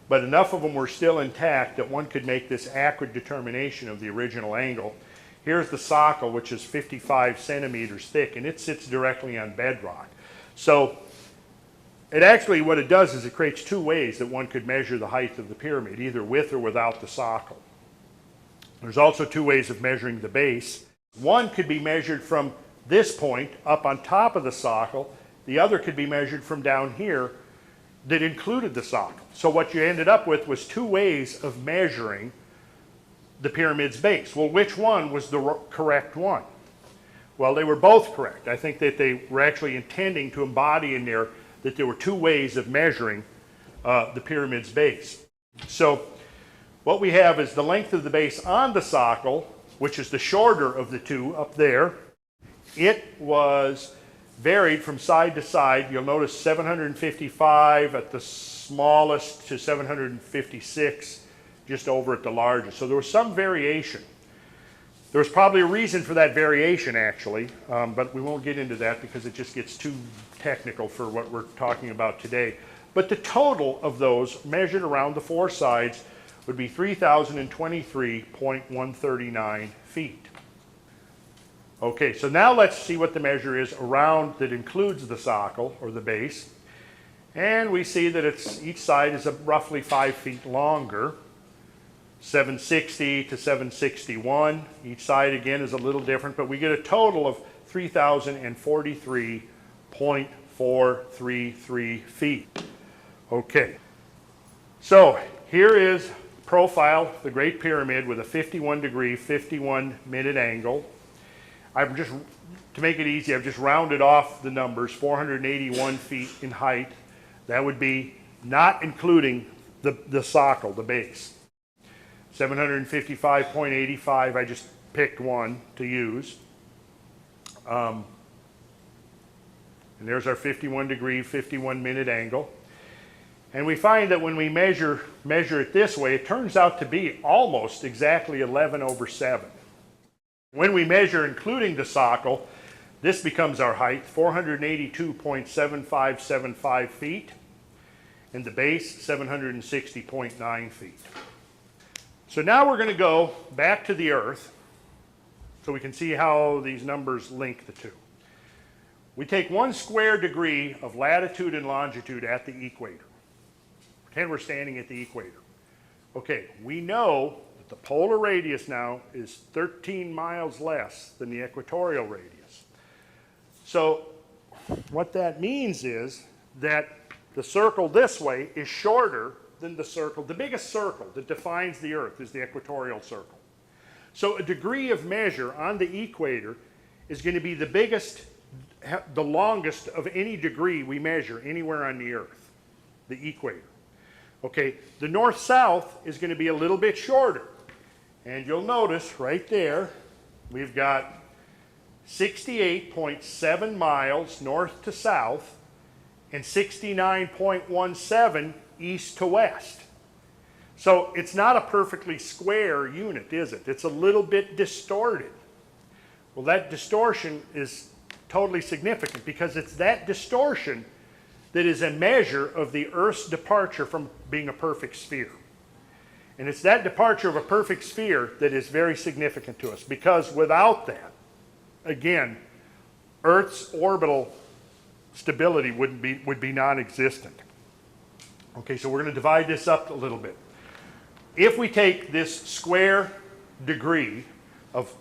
A: but enough of them were still intact that one could make this accurate determination of the original angle. Here's the socle, which is 55 centimeters thick, and it sits directly on bedrock. So it actually, what it does is it creates two ways that one could measure the height of the pyramid, either with or without the socle. There's also two ways of measuring the base. One could be measured from this point up on top of the socle. The other could be measured from down here that included the socle. So what you ended up with was two ways of measuring the pyramid's base. Well, which one was the correct one? Well, they were both correct. I think that they were actually intending to embody in there that there were two ways of measuring the pyramid's base. So what we have is the length of the base on the socle, which is the shorter of the two up there. It was varied from side to side. You'll notice 755 at the smallest to 756 just over at the largest. So there was some variation. There was probably a reason for that variation, actually, but we won't get into that because it just gets too technical for what we're talking about today. But the total of those measured around the four sides would be 3,023.139 feet. Okay, so now let's see what the measure is around that includes the socle, or the base. And we see that each side is roughly 5 feet longer, 760 to 761. Each side, again, is a little different, but we get a total of 3,043.433 feet. Okay, so here is profile of the Great Pyramid with a 51 degree, 51 minute angle. To make it easy, I've just rounded off the numbers, 481 feet in height. That would be not including the socle, the base. 755.85, I just picked one to use. And there's our 51 degree, 51 minute angle. And we find that when we measure it this way, it turns out to be almost exactly 11/7. When we measure including the socle, this becomes our height, 482.7575 feet, and the base, 760.9 feet. So now we're going to go back to the Earth so we can see how these numbers link the two. We take 1 square degree of latitude and longitude at the equator. Pretend we're standing at the equator. Okay, we know that the polar radius now is 13 miles less than the equatorial radius. So what that means is that the circle this way is shorter than the circle. The biggest circle that defines the Earth is the equatorial circle. So a degree of measure on the equator is going to be the biggest, the longest of any degree we measure anywhere on the Earth, the equator. Okay, the north-south is going to be a little bit shorter. And you'll notice right there, we've got 68.7 miles north to south and 69.17 east to west. So it's not a perfectly square unit, is it? It's a little bit distorted. Well, that distortion is totally significant because it's that distortion that is a measure of the Earth's departure from being a perfect sphere. And it's that departure of a perfect sphere that is very significant to us, because without that, again, Earth's orbital stability would be non-existent. Okay, so we're going to divide this up a little bit. If we take this square degree of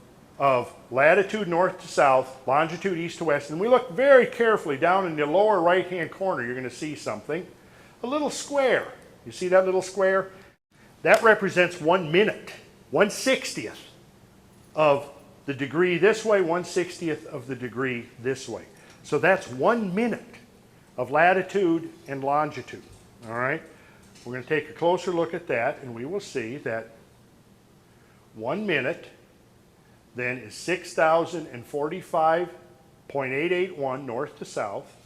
A: latitude north to south, longitude east to west, and we look very carefully down in the lower right-hand corner, you're going to see something, a little square. You see that little square? That represents 1 minute, 1/60th of the degree this way, 1/60th of the degree this way. So that's 1 minute of latitude and longitude. All right? We're going to take a closer look at that, and we will see that 1 minute then is 6,045.881 north to south,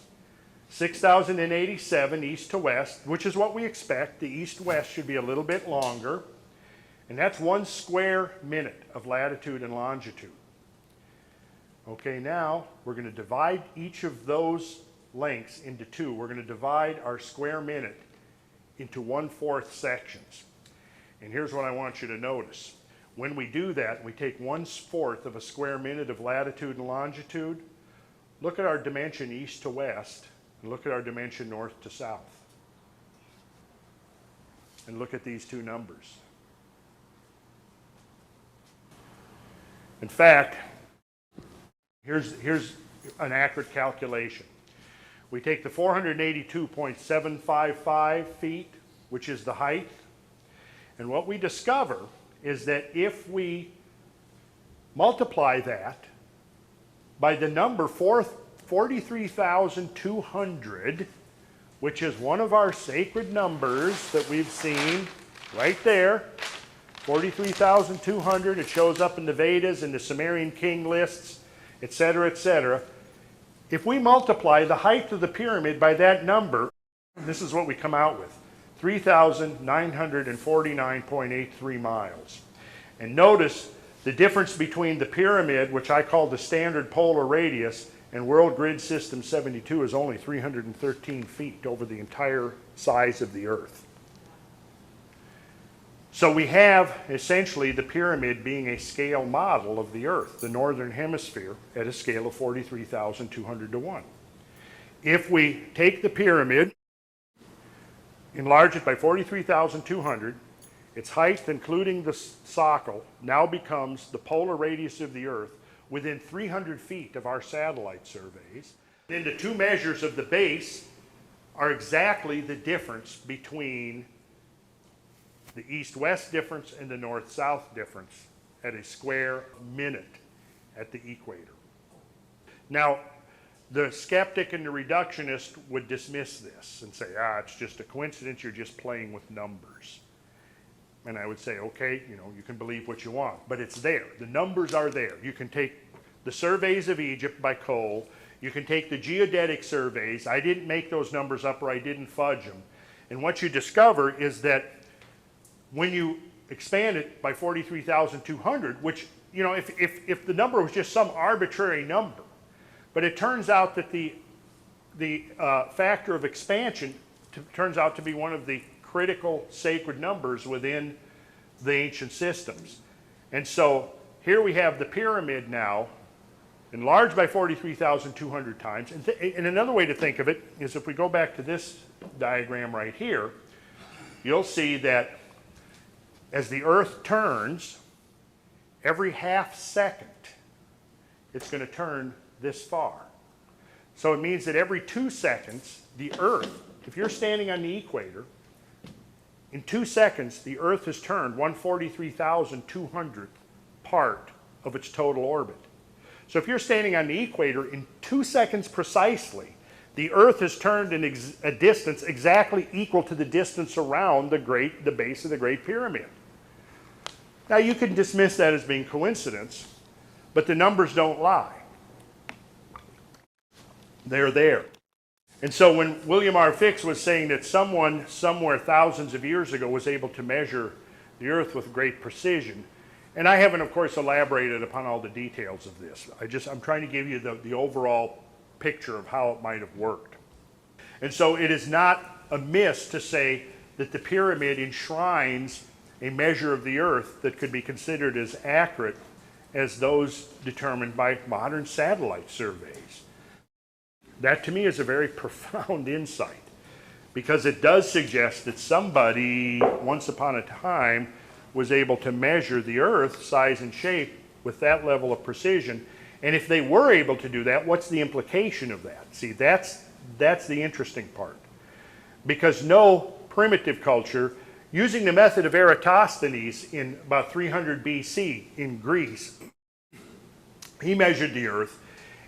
A: 6,087 east to west, which is what we expect. The east-west should be a little bit longer. And that's 1 square minute of latitude and longitude. Okay, now we're going to divide each of those lengths into two. We're going to divide our square minute into 1/4 sections. And here's what I want you to notice. When we do that, we take 1/4 of a square minute of latitude and longitude. Look at our dimension east to west, and look at our dimension north to south. And look at these two numbers. In fact, here's an accurate calculation. We take the 482.755 feet, which is the height, and what we discover is that if we multiply that by the number 43,200, which is one of our sacred numbers that we've seen right there, 43,200, it shows up in the Vedas, in the Sumerian king lists, etc., etc. If we multiply the height of the pyramid by that number, this is what we come out with, 3,949.83 miles. And notice the difference between the pyramid, which I call the standard polar radius, and World Grid System 72 is only 313 feet over the entire size of the Earth. So we have essentially the pyramid being a scale model of the Earth, the northern hemisphere, at a scale of 43,200 to 1. If we take the pyramid, enlarge it by 43,200, its height, including the socle, now becomes the polar radius of the Earth within 300 feet of our satellite surveys. Then the two measures of the base are exactly the difference between the east-west difference and the north-south difference at a square minute at the equator. Now, the skeptic and the reductionist would dismiss this and say, it's just a coincidence, you're just playing with numbers. And I would say, okay, you can believe what you want, but it's there. The numbers are there. You can take the surveys of Egypt by Cole. You can take the geodetic surveys. I didn't make those numbers up, or I didn't fudge them. And what you discover is that when you expand it by 43,200, which, if the number was just some arbitrary number, but it turns out that the factor of expansion turns out to be one of the critical sacred numbers within the ancient systems. And so here we have the pyramid now enlarged by 43,200 times. And another way to think of it is if we go back to this diagram right here, you'll see that as the Earth turns, every half second, it's going to turn this far. So it means that every 2 seconds, the Earth, if you're standing on the equator, in 2 seconds, the Earth has turned 143,200th part of its total orbit. So if you're standing on the equator, in 2 seconds precisely, the Earth has turned a distance exactly equal to the distance around the base of the Great Pyramid. Now you can dismiss that as being coincidence, but the numbers don't lie. They're there. And so when William R. Fix was saying that someone somewhere thousands of years ago was able to measure the Earth with great precision, and I haven't, of course, elaborated upon all the details of this. I'm trying to give you the overall picture of how it might have worked. And so it is not amiss to say that the pyramid enshrines a measure of the Earth that could be considered as accurate as those determined by modern satellite surveys. That to me is a very profound insight, because it does suggest that somebody once upon a time was able to measure the Earth size and shape with that level of precision. And if they were able to do that, what's the implication of that? See, that's the interesting part. Because no primitive culture, using the method of Eratosthenes in about 300 BC in Greece, he measured the Earth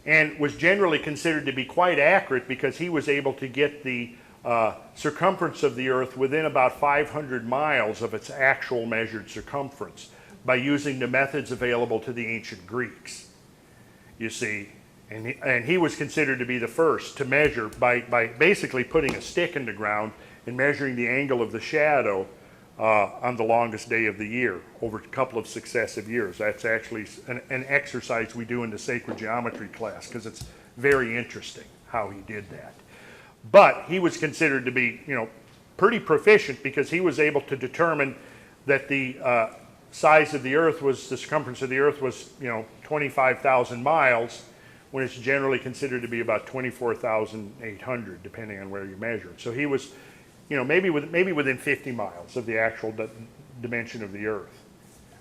A: and was generally considered to be quite accurate because he was able to get the circumference of the Earth within about 500 miles of its actual measured circumference by using the methods available to the ancient Greeks. You see, and he was considered to be the first to measure by basically putting a stick in the ground and measuring the angle of the shadow on the longest day of the year over a couple of successive years. That's actually an exercise we do in the sacred geometry class because it's very interesting how he did that. But he was considered to be, pretty proficient because he was able to determine that the size of the Earth was, the circumference of the Earth was, 25,000 miles, when it's generally considered to be about 24,800, depending on where you measure it. So he was, maybe within 50 miles of the actual dimension of the Earth,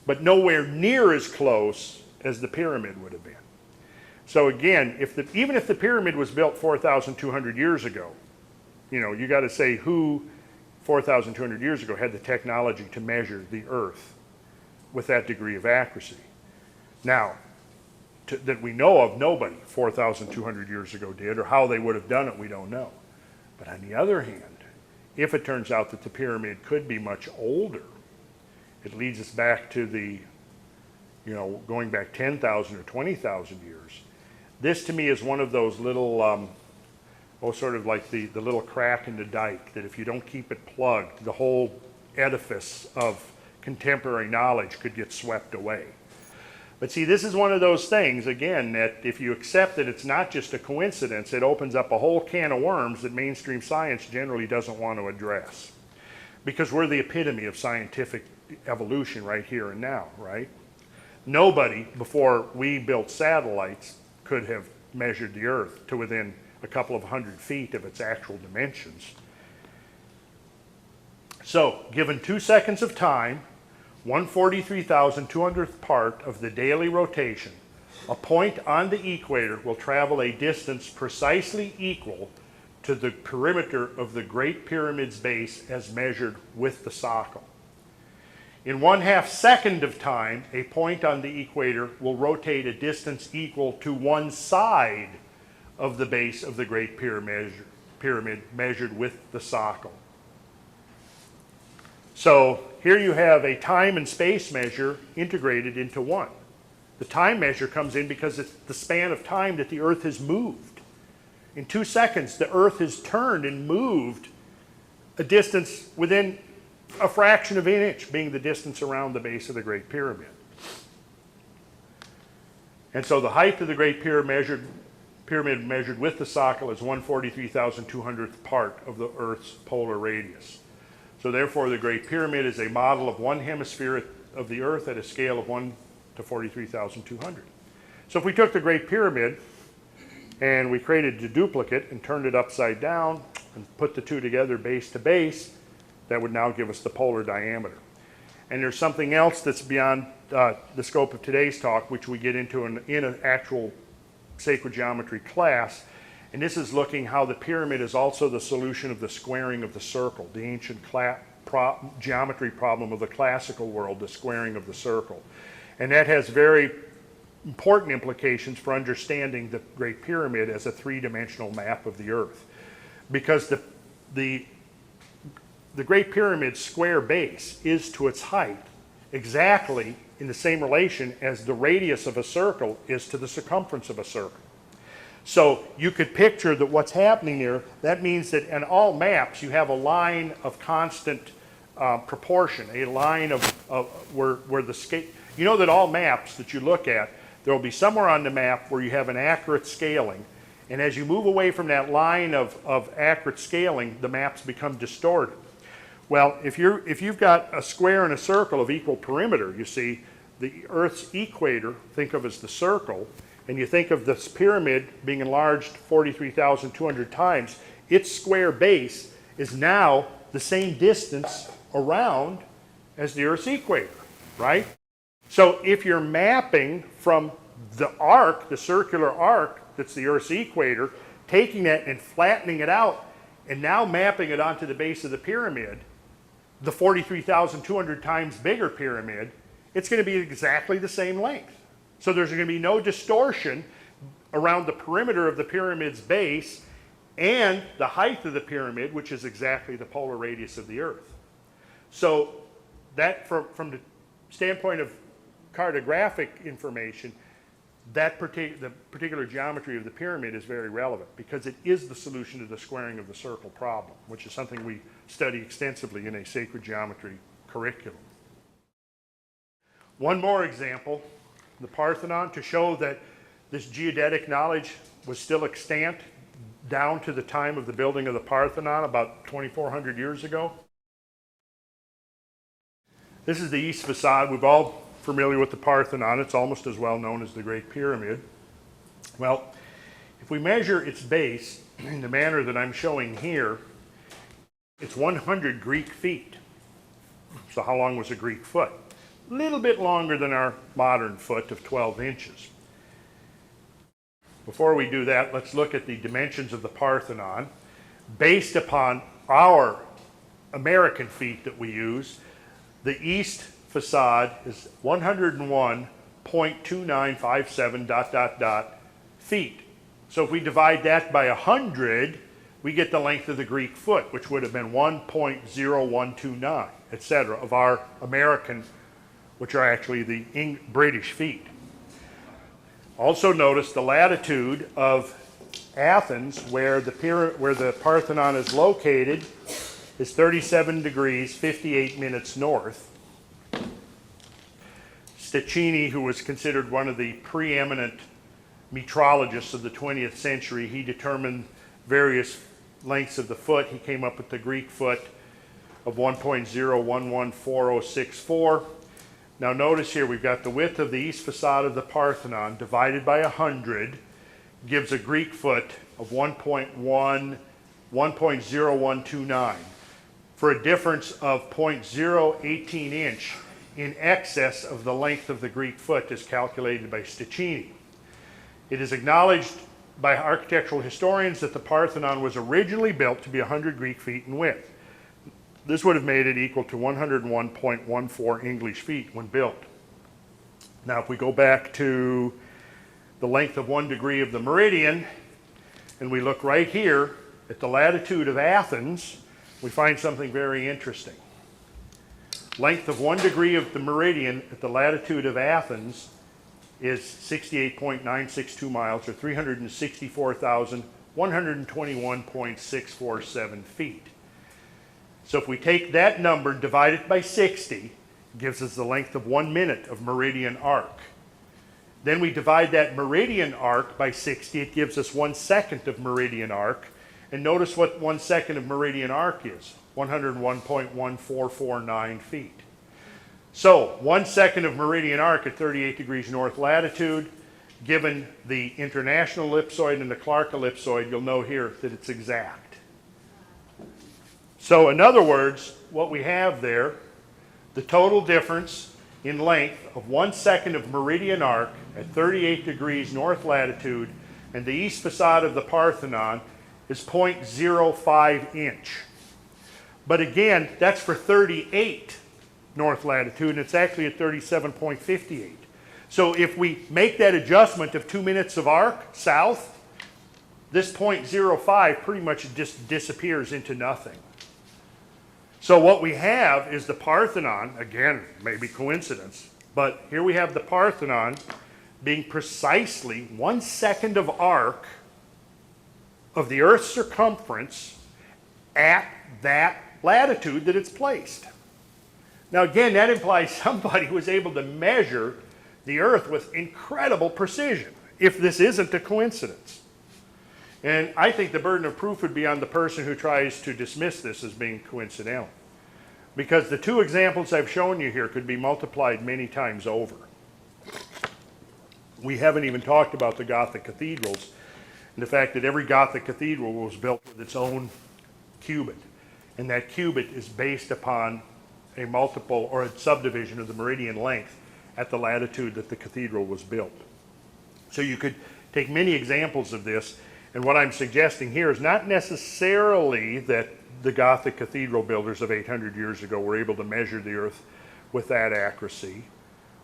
A: but nowhere near as close as the pyramid would have been. So again, even if the pyramid was built 4,200 years ago, you got to say who 4,200 years ago had the technology to measure the Earth with that degree of accuracy. Now, that we know of, nobody 4,200 years ago did, or how they would have done it, we don't know. But on the other hand, if it turns out that the pyramid could be much older, it leads us back to the, going back 10,000 or 20,000 years. This to me is one of those little, sort of like the little crack in the dike, that if you don't keep it plugged, the whole edifice of contemporary knowledge could get swept away. But see, this is one of those things, again, that if you accept that it's not just a coincidence, it opens up a whole can of worms that mainstream science generally doesn't want to address. Because we're the epitome of scientific evolution right here and now, right? Nobody, before we built satellites, could have measured the Earth to within a couple of 100 feet of its actual dimensions. So, given 2 seconds of time, 1/43,200th part of the daily rotation, a point on the equator will travel a distance precisely equal to the perimeter of the Great Pyramid's base as measured with the socle. In 1/2 second of time, a point on the equator will rotate a distance equal to one side of the base of the Great Pyramid measured with the socle. So here you have a time and space measure integrated into one. The time measure comes in because it's the span of time that the Earth has moved. In 2 seconds, the Earth has turned and moved a distance within a fraction of an inch, being the distance around the base of the Great Pyramid. And so the height of the Great Pyramid measured with the socle is 1/43,200th part of the Earth's polar radius. So therefore, the Great Pyramid is a model of one hemisphere of the Earth at a scale of 1 to 43,200. So if we took the Great Pyramid and we created a duplicate and turned it upside down and put the two together base to base, that would now give us the polar diameter. And there's something else that's beyond the scope of today's talk, which we get into in an actual sacred geometry class. And this is looking how the pyramid is also the solution of the squaring of the circle, the ancient geometry problem of the classical world, the squaring of the circle. And that has very important implications for understanding the Great Pyramid as a three-dimensional map of the Earth. Because the Great Pyramid's square base is to its height exactly in the same relation as the radius of a circle is to the circumference of a circle. So you could picture that what's happening there, that means that in all maps you have a line of constant proportion, a line of where the scale, you know that all maps that you look at, there will be somewhere on the map where you have an accurate scaling, and as you move away from that line of accurate scaling, the maps become distorted. Well, if you've got a square and a circle of equal perimeter, you see, the Earth's equator, think of as the circle, and you think of this pyramid being enlarged 43,200 times, its square base is now the same distance around as the Earth's equator, right? So if you're mapping from the arc, the circular arc that's the Earth's equator, taking that and flattening it out, and now mapping it onto the base of the pyramid, the 43,200 times bigger pyramid, it's going to be exactly the same length. So there's going to be no distortion around the perimeter of the pyramid's base and the height of the pyramid, which is exactly the polar radius of the Earth. So that, from the standpoint of cartographic information, the particular geometry of the pyramid is very relevant because it is the solution to the squaring of the circle problem, which is something we study extensively in a sacred geometry curriculum. One more example, the Parthenon, to show that this geodetic knowledge was still extant down to the time of the building of the Parthenon about 2,400 years ago. This is the east facade. We're all familiar with the Parthenon. It's almost as well known as the Great Pyramid. Well, if we measure its base in the manner that I'm showing here, it's 100 Greek feet. So how long was a Greek foot? A little bit longer than our modern foot of 12 inches. Before we do that, let's look at the dimensions of the Parthenon. Based upon our American feet that we use, the east facade is 101.2957 ... feet. So if we divide that by 100, we get the length of the Greek foot, which would have been 1.0129, etc., of our American, which are actually the British feet. Also notice the latitude of Athens, where the Parthenon is located, is 37 degrees 58 minutes north. Stachini, who was considered one of the preeminent metrologists of the 20th century, he determined various lengths of the foot. He came up with the Greek foot of 1.011464. Now notice here we've got the width of the east facade of the Parthenon divided by 100 gives a Greek foot of 1.0129 for a difference of 0.018 inch in excess of the length of the Greek foot as calculated by Stachini. It is acknowledged by architectural historians that the Parthenon was originally built to be 100 Greek feet in width. This would have made it equal to 101.14 English feet when built. Now if we go back to the length of 1 degree of the meridian, and we look right here at the latitude of Athens, we find something very interesting. Length of 1 degree of the meridian at the latitude of Athens is 68.962 miles, or 364,121.647 feet. So if we take that number and divide it by 60, it gives us the length of 1 minute of meridian arc. Then we divide that meridian arc by 60, it gives us 1 second of meridian arc. And notice what 1 second of meridian arc is, 101.1449 feet. So 1 second of meridian arc at 38 degrees north latitude, given the international ellipsoid and the Clark ellipsoid, you'll know here that it's exact. So in other words, what we have there, the total difference in length of 1 second of meridian arc at 38 degrees north latitude and the east facade of the Parthenon is 0.05 inch. But again, that's for 38 north latitude, and it's actually at 37.58. So if we make that adjustment of 2 minutes of arc south, this 0.05 pretty much just disappears into nothing. So what we have is the Parthenon, again, maybe coincidence, but here we have the Parthenon being precisely 1 second of arc of the Earth's circumference at that latitude that it's placed. Now again, that implies somebody was able to measure the Earth with incredible precision, if this isn't a coincidence. And I think the burden of proof would be on the person who tries to dismiss this as being coincidental. Because the two examples I've shown you here could be multiplied many times over. We haven't even talked about the Gothic cathedrals and the fact that every Gothic cathedral was built with its own cubit. And that cubit is based upon a multiple or a subdivision of the meridian length at the latitude that the cathedral was built. So you could take many examples of this. And what I'm suggesting here is not necessarily that the Gothic cathedral builders of 800 years ago were able to measure the Earth with that accuracy.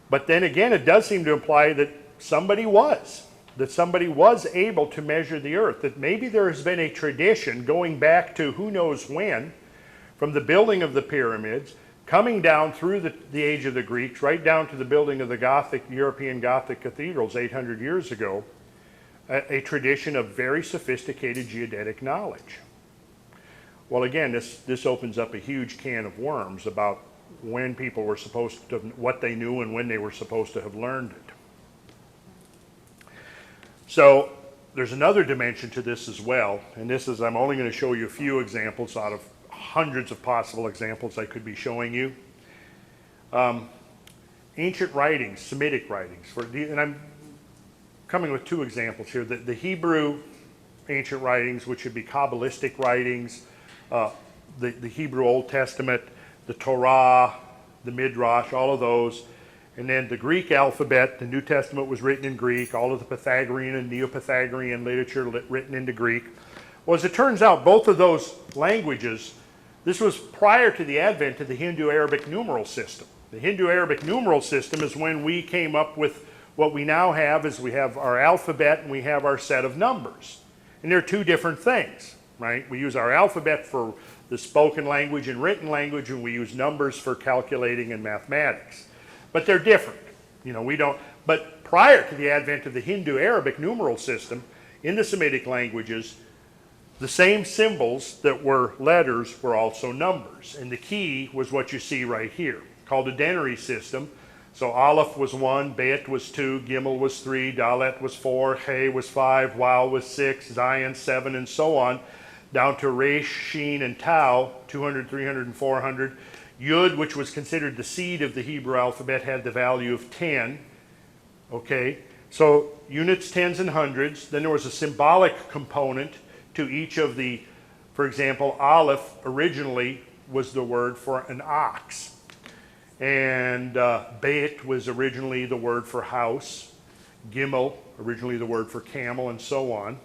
A: But then again, it does seem to imply that somebody was able to measure the Earth, that maybe there has been a tradition going back to who knows when, from the building of the pyramids, coming down through the age of the Greeks, right down to the building of the European Gothic cathedrals 800 years ago, a tradition of very sophisticated geodetic knowledge. Well again, this opens up a huge can of worms about when people were supposed to, what they knew and when they were supposed to have learned it. So there's another dimension to this as well, and this is, I'm only going to show you a few examples out of hundreds of possible examples I could be showing you. Ancient writings, Semitic writings, and I'm coming with two examples here. The Hebrew ancient writings, which would be Kabbalistic writings, the Hebrew Old Testament, the Torah, the Midrash, all of those. And then the Greek alphabet, the New Testament was written in Greek, all of the Pythagorean and Neo-Pythagorean literature written into Greek. Well, as it turns out, both of those languages, this was prior to the advent of the Hindu-Arabic numeral system. The Hindu-Arabic numeral system is when we came up with what we now have, is we have our alphabet and we have our set of numbers. And they're two different things, right? We use our alphabet for the spoken language and written language, and we use numbers for calculating and mathematics. But they're different. You know, we don't, but prior to the advent of the Hindu-Arabic numeral system, in the Semitic languages, the same symbols that were letters were also numbers. And the key was what you see right here, called a denary system. So Aleph was 1, Bet was 2, Gimel was 3, Dalet was 4, He was 5, Waw was 6, Zayin 7, and so on, down to Resh, Shin, and Tau, 200, 300, and 400. Yud, which was considered the seed of the Hebrew alphabet, had the value of 10. Okay, so units, tens, and hundreds. Then there was a symbolic component to each of the, for example, Aleph originally was the word for an ox. And Beit was originally the word for house. Gimel, originally the word for camel, and so on.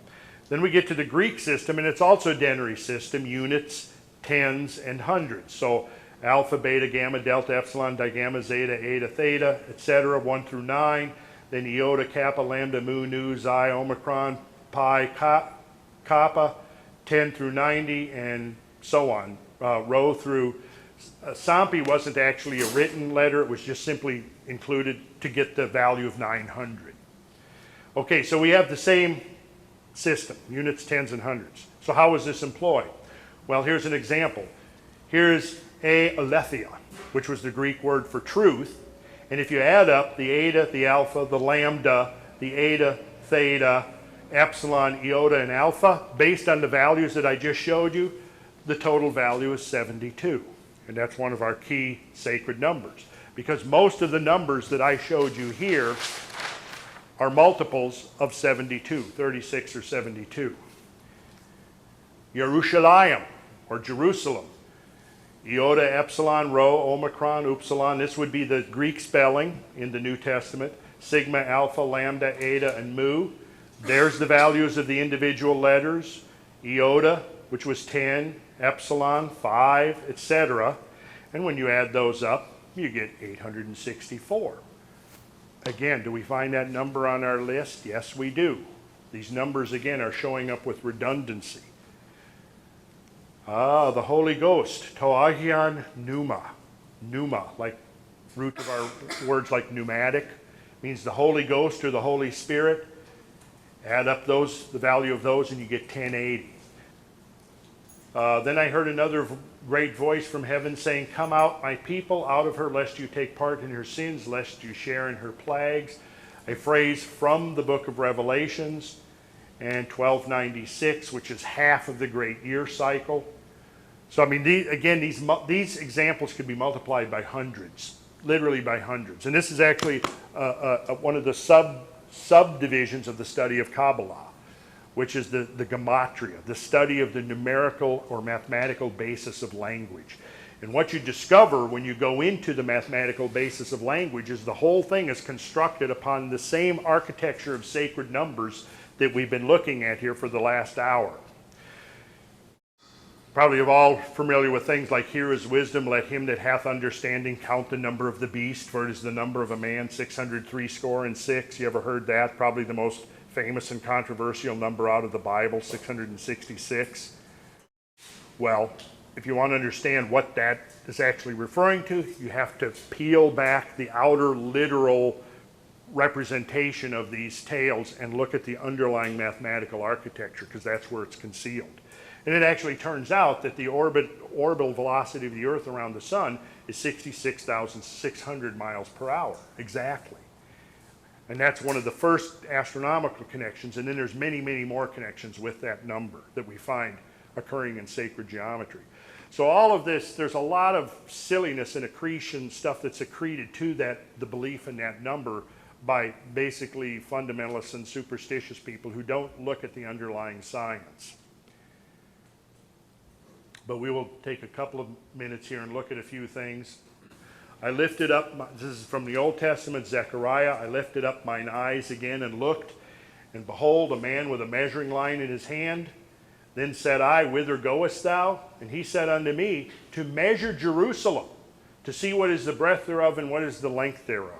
A: Then we get to the Greek system, and it's also a denary system, units, tens, and hundreds. So alpha, beta, gamma, delta, epsilon, digamma, zeta, eta, theta, etc., 1 through 9. Then iota, kappa, lambda, mu, nu, xi, omicron, pi, kappa, 10 through 90, and so on. Rho through Sampi wasn't actually a written letter. It was just simply included to get the value of 900. Okay, so we have the same system, units, tens, and hundreds. So how was this employed? Well, here's an example. Here's aletheia, which was the Greek word for truth. And if you add up the eta, the alpha, the lambda, the eta, theta, epsilon, iota, and alpha, based on the values that I just showed you, the total value is 72. And that's one of our key sacred numbers. Because most of the numbers that I showed you here are multiples of 72, 36 or 72. Yerushalayim, or Jerusalem. Iota, epsilon, rho, omicron, upsilon. This would be the Greek spelling in the New Testament. Sigma, alpha, lambda, eta, and mu. There's the values of the individual letters. Iota, which was 10, epsilon, 5, etc. And when you add those up, you get 864. Again, do we find that number on our list? Yes, we do. These numbers, again, are showing up with redundancy. The Holy Ghost, Toahian Pneuma. Pneuma, like root of our words like pneumatic, means the Holy Ghost or the Holy Spirit. Add up those, the value of those, and you get 1080. Then I heard another great voice from heaven saying, "Come out, my people, out of her, lest you take part in her sins, lest you share in her plagues." A phrase from the book of Revelations, and 1296, which is half of the great year cycle. So I mean, these examples could be multiplied by hundreds, literally by hundreds. And this is actually one of the subdivisions of the study of Kabbalah, which is the Gematria, the study of the numerical or mathematical basis of language. And what you discover when you go into the mathematical basis of language is the whole thing is constructed upon the same architecture of sacred numbers that we've been looking at here for the last hour. Probably you're all familiar with things like, "Here is wisdom, let him that hath understanding count the number of the beast, for it is the number of a man, 666. You ever heard that? Probably the most famous and controversial number out of the Bible, 666. Well, if you want to understand what that is actually referring to, you have to peel back the outer literal representation of these tales and look at the underlying mathematical architecture, because that's where it's concealed. And it actually turns out that the orbital velocity of the Earth around the sun is 66,600 miles per hour, exactly. And that's one of the first astronomical connections, and then there's many, many more connections with that number that we find occurring in sacred geometry. So all of this, there's a lot of silliness and accretion stuff that's accreted to the belief in that number by basically fundamentalists and superstitious people who don't look at the underlying science. But we will take a couple of minutes here and look at a few things. I lifted up, this is from the Old Testament, Zechariah. I lifted up mine eyes again and looked, and behold, a man with a measuring line in his hand. Then said I, whither goest thou? And he said unto me, to measure Jerusalem, to see what is the breadth thereof and what is the length thereof.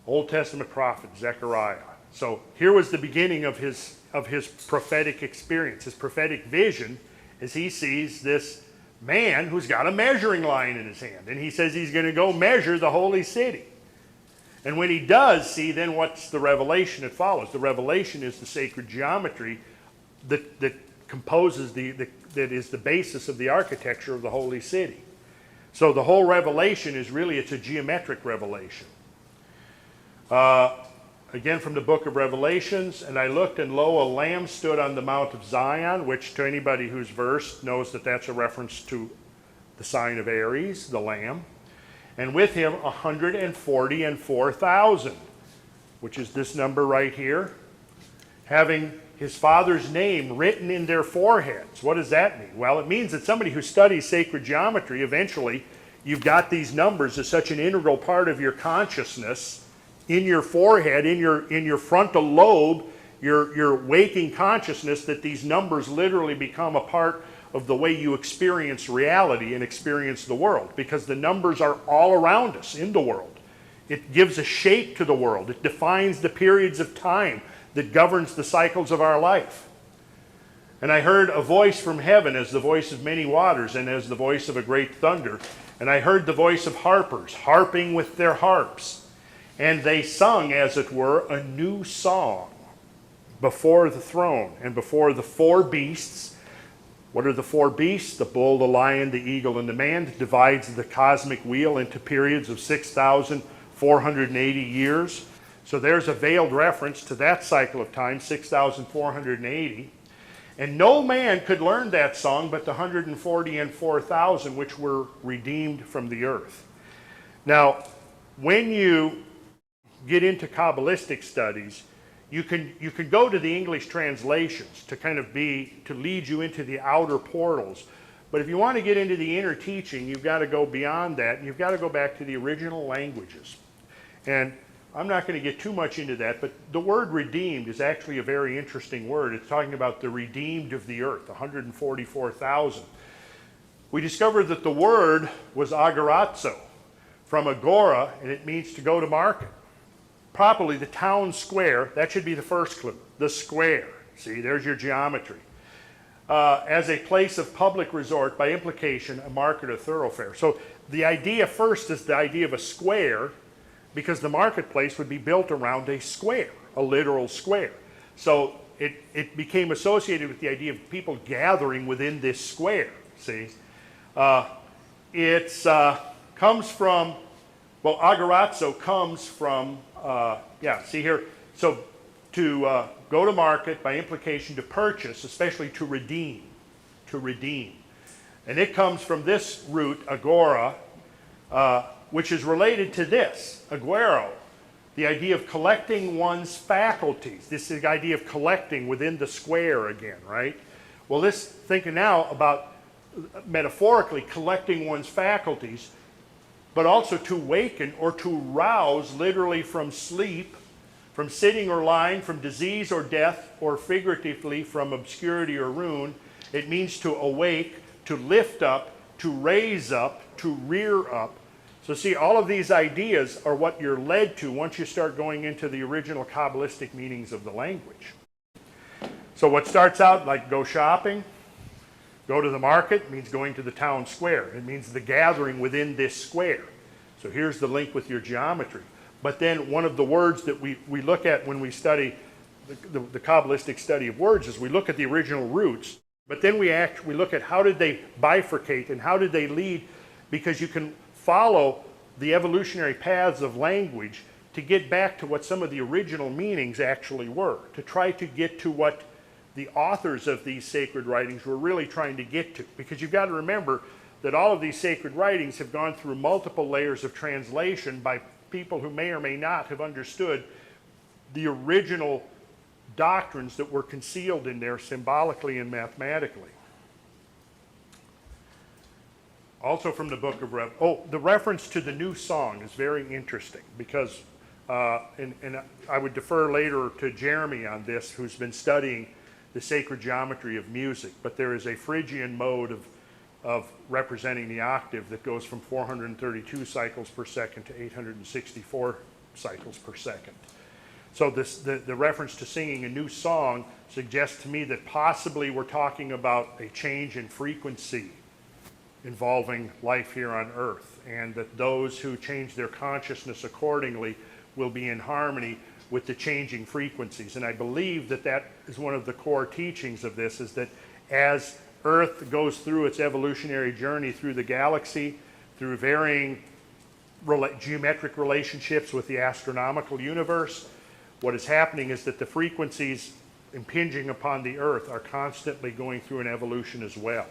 A: Old Testament prophet, Zechariah. So here was the beginning of his prophetic experience, his prophetic vision, as he sees this man who's got a measuring line in his hand. And he says he's going to go measure the holy city. And when he does see, then what's the revelation that follows? The revelation is the sacred geometry that composes that is the basis of the architecture of the holy city. So the whole revelation is really, it's a geometric revelation. Again from the book of Revelations, and I looked, and lo, a lamb stood on the Mount of Zion, which to anybody who's versed knows that that's a reference to the sign of Aries, the lamb. And with him 144,000, which is this number right here, having his father's name written in their foreheads. What does that mean? Well, it means that somebody who studies sacred geometry, eventually you've got these numbers as such an integral part of your consciousness in your forehead, in your frontal lobe, your waking consciousness, that these numbers literally become a part of the way you experience reality and experience the world, because the numbers are all around us in the world. It gives a shape to the world. It defines the periods of time that governs the cycles of our life. And I heard a voice from heaven as the voice of many waters and as the voice of a great thunder. And I heard the voice of harpers harping with their harps. And they sung, as it were, a new song before the throne and before the four beasts. What are the four beasts? The bull, the lion, the eagle, and the man. It divides the cosmic wheel into periods of 6,480 years. So there's a veiled reference to that cycle of time, 6,480. And no man could learn that song but the 144,000 which were redeemed from the earth. Now, when you get into Kabbalistic studies, you can go to the English translations to to lead you into the outer portals. But if you want to get into the inner teaching, you've got to go beyond that, and you've got to go back to the original languages. And I'm not going to get too much into that, but the word redeemed is actually a very interesting word. It's talking about the redeemed of the earth, 144,000. We discovered that the word was agorazo, from agora, and it means to go to market. Properly, the town square, that should be the first clue, the square. See, there's your geometry. As a place of public resort, by implication, a market or thoroughfare. So the idea first is the idea of a square, because the marketplace would be built around a square, a literal square. So it became associated with the idea of people gathering within this square, see. It comes from, well, agorazo comes from, see here, so to go to market, by implication to purchase, especially to redeem, And it comes from this root, agora, which is related to this, aguero, the idea of collecting one's faculties. This is the idea of collecting within the square again, right? Well, this, thinking now about metaphorically collecting one's faculties, but also to waken or to rouse literally from sleep, from sitting or lying, from disease or death, or figuratively from obscurity or ruin. It means to awake, to lift up, to raise up, to rear up. So see, all of these ideas are what you're led to once you start going into the original Kabbalistic meanings of the language. So what starts out like go shopping, go to the market, means going to the town square. It means the gathering within this square. So here's the link with your geometry. But then one of the words that we look at when we study the Kabbalistic study of words is we look at the original roots. But then we look at how did they bifurcate and how did they lead, because you can follow the evolutionary paths of language to get back to what some of the original meanings actually were, to try to get to what the authors of these sacred writings were really trying to get to. Because you've got to remember that all of these sacred writings have gone through multiple layers of translation by people who may or may not have understood the original doctrines that were concealed in there symbolically and mathematically. Also from the book of the reference to the new song is very interesting, because and I would defer later to Jeremy on this, who's been studying the sacred geometry of music, but there is a Phrygian mode of representing the octave that goes from 432 cycles per second to 864 cycles per second. So the reference to singing a new song suggests to me that possibly we're talking about a change in frequency involving life here on Earth, and that those who change their consciousness accordingly will be in harmony with the changing frequencies. And I believe that that is one of the core teachings of this, is that as Earth goes through its evolutionary journey through the galaxy, through varying geometric relationships with the astronomical universe, what is happening is that the frequencies impinging upon the Earth are constantly going through an evolution as well.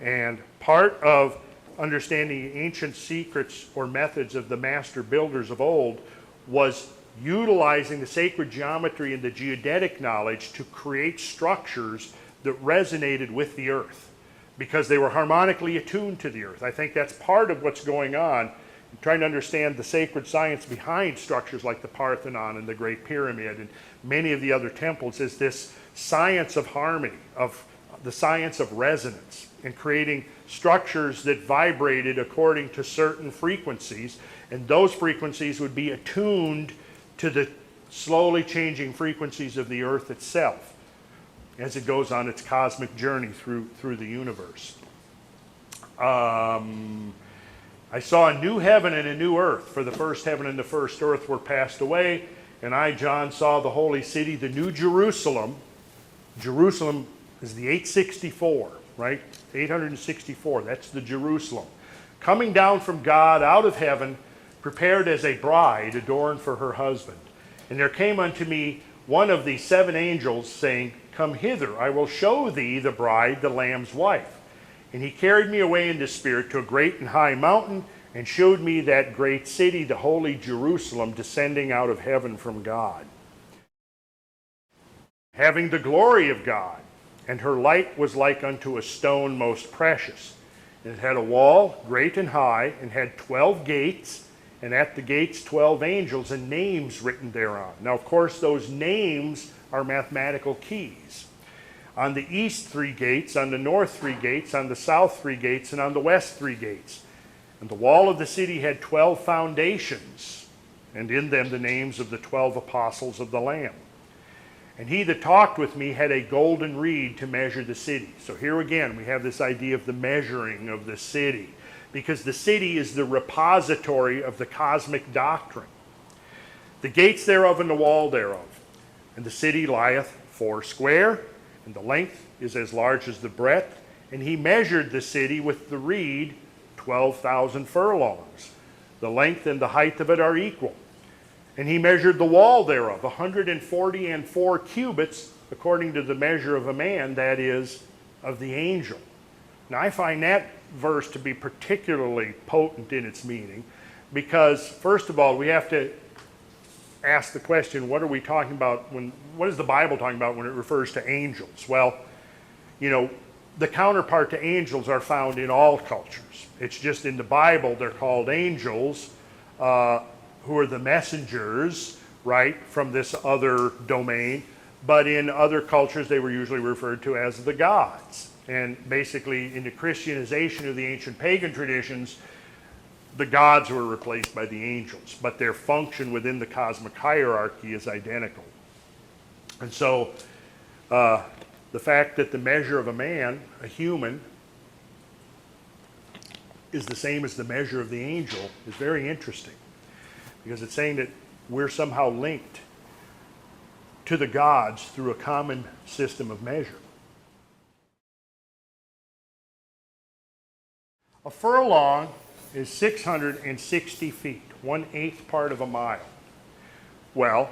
A: And part of understanding the ancient secrets or methods of the master builders of old was utilizing the sacred geometry and the geodetic knowledge to create structures that resonated with the Earth, because they were harmonically attuned to the Earth. I think that's part of what's going on, trying to understand the sacred science behind structures like the Parthenon and the Great Pyramid and many of the other temples, is this science of harmony, of the science of resonance, and creating structures that vibrated according to certain frequencies, and those frequencies would be attuned to the slowly changing frequencies of the Earth itself as it goes on its cosmic journey through the universe. I saw a new heaven and a new earth, for the first heaven and the first earth were passed away, and I, John, saw the holy city, the new Jerusalem. Jerusalem is the 864, right? 864, that's the Jerusalem. Coming down from God out of heaven, prepared as a bride adorned for her husband. And there came unto me one of the seven angels, saying, Come hither, I will show thee the bride, the Lamb's wife. And he carried me away in the spirit to a great and high mountain, and showed me that great city, the holy Jerusalem, descending out of heaven from God, having the glory of God. And her light was like unto a stone most precious. And it had a wall great and high, and had 12 gates, and at the gates 12 angels, and names written thereon. Now, of course, those names are mathematical keys. On the east 3 gates, on the north 3 gates, on the south 3 gates, and on the west 3 gates. And the wall of the city had 12 foundations, and in them the names of the 12 apostles of the Lamb. And he that talked with me had a golden reed to measure the city. So here again we have this idea of the measuring of the city, because the city is the repository of the cosmic doctrine. The gates thereof and the wall thereof. And the city lieth 4 square, and the length is as large as the breadth. And he measured the city with the reed 12,000 furlongs. The length and the height of it are equal. And he measured the wall thereof 144 cubits, according to the measure of a man, that is, of the angel. Now I find that verse to be particularly potent in its meaning, because first of all we have to ask the question, what are we talking about what is the Bible talking about when it refers to angels? Well, you know, the counterpart to angels are found in all cultures. It's just in the Bible they're called angels, who are the messengers, right, from this other domain. But in other cultures they were usually referred to as the gods. And basically in the Christianization of the ancient pagan traditions, the gods were replaced by the angels, but their function within the cosmic hierarchy is identical. And so the fact that the measure of a man, a human, is the same as the measure of the angel is very interesting, because it's saying that we're somehow linked to the gods through a common system of measure. A furlong is 660 feet, 1/8 part of a mile. Well,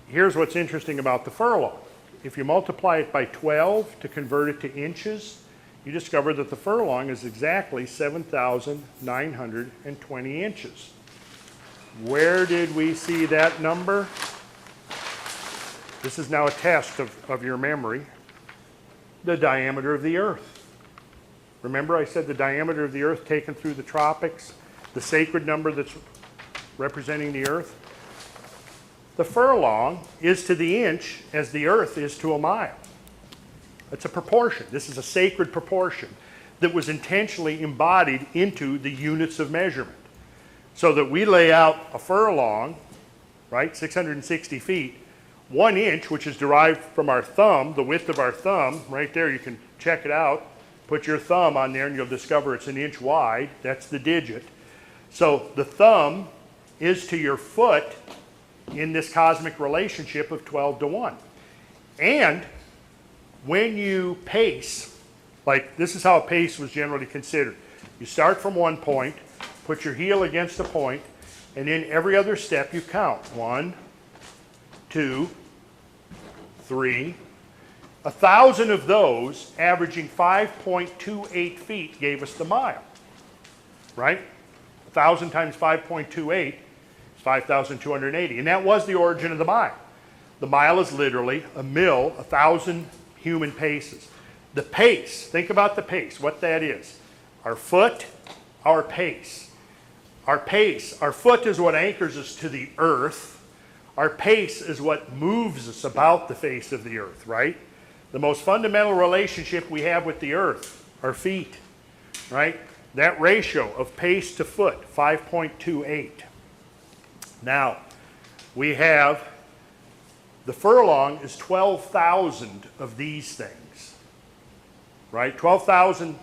A: here's what's interesting about the furlong. If you multiply it by 12 to convert it to inches, you discover that the furlong is exactly 7,920 inches. Where did we see that number? This is now a test of your memory. The diameter of the Earth. Remember I said the diameter of the Earth taken through the tropics, the sacred number that's representing the Earth? The furlong is to the inch as the Earth is to a mile. That's a proportion. This is a sacred proportion that was intentionally embodied into the units of measurement. So that we lay out a furlong, right, 660 feet, 1 inch, which is derived from our thumb, the width of our thumb, right there, you can check it out. Put your thumb on there and you'll discover it's 1 inch wide. That's the digit. So the thumb is to your foot in this cosmic relationship of 12:1. And when you pace, like this is how a pace was generally considered. You start from one point, put your heel against a point, and then every other step you count. 1, 2, 3. 1,000 of those, averaging 5.28 feet, gave us the mile, right? 1,000 times 5.28 is 5,280, and that was the origin of the mile. The mile is literally a mill, 1,000 human paces. The pace, think about the pace, what that is. Our foot, our pace. Our pace, our foot is what anchors us to the earth. Our pace is what moves us about the face of the earth, right? The most fundamental relationship we have with the earth, our feet, right? That ratio of pace to foot, 5.28. Now, we have, the furlong is 12,000 of these things, right? 12,000,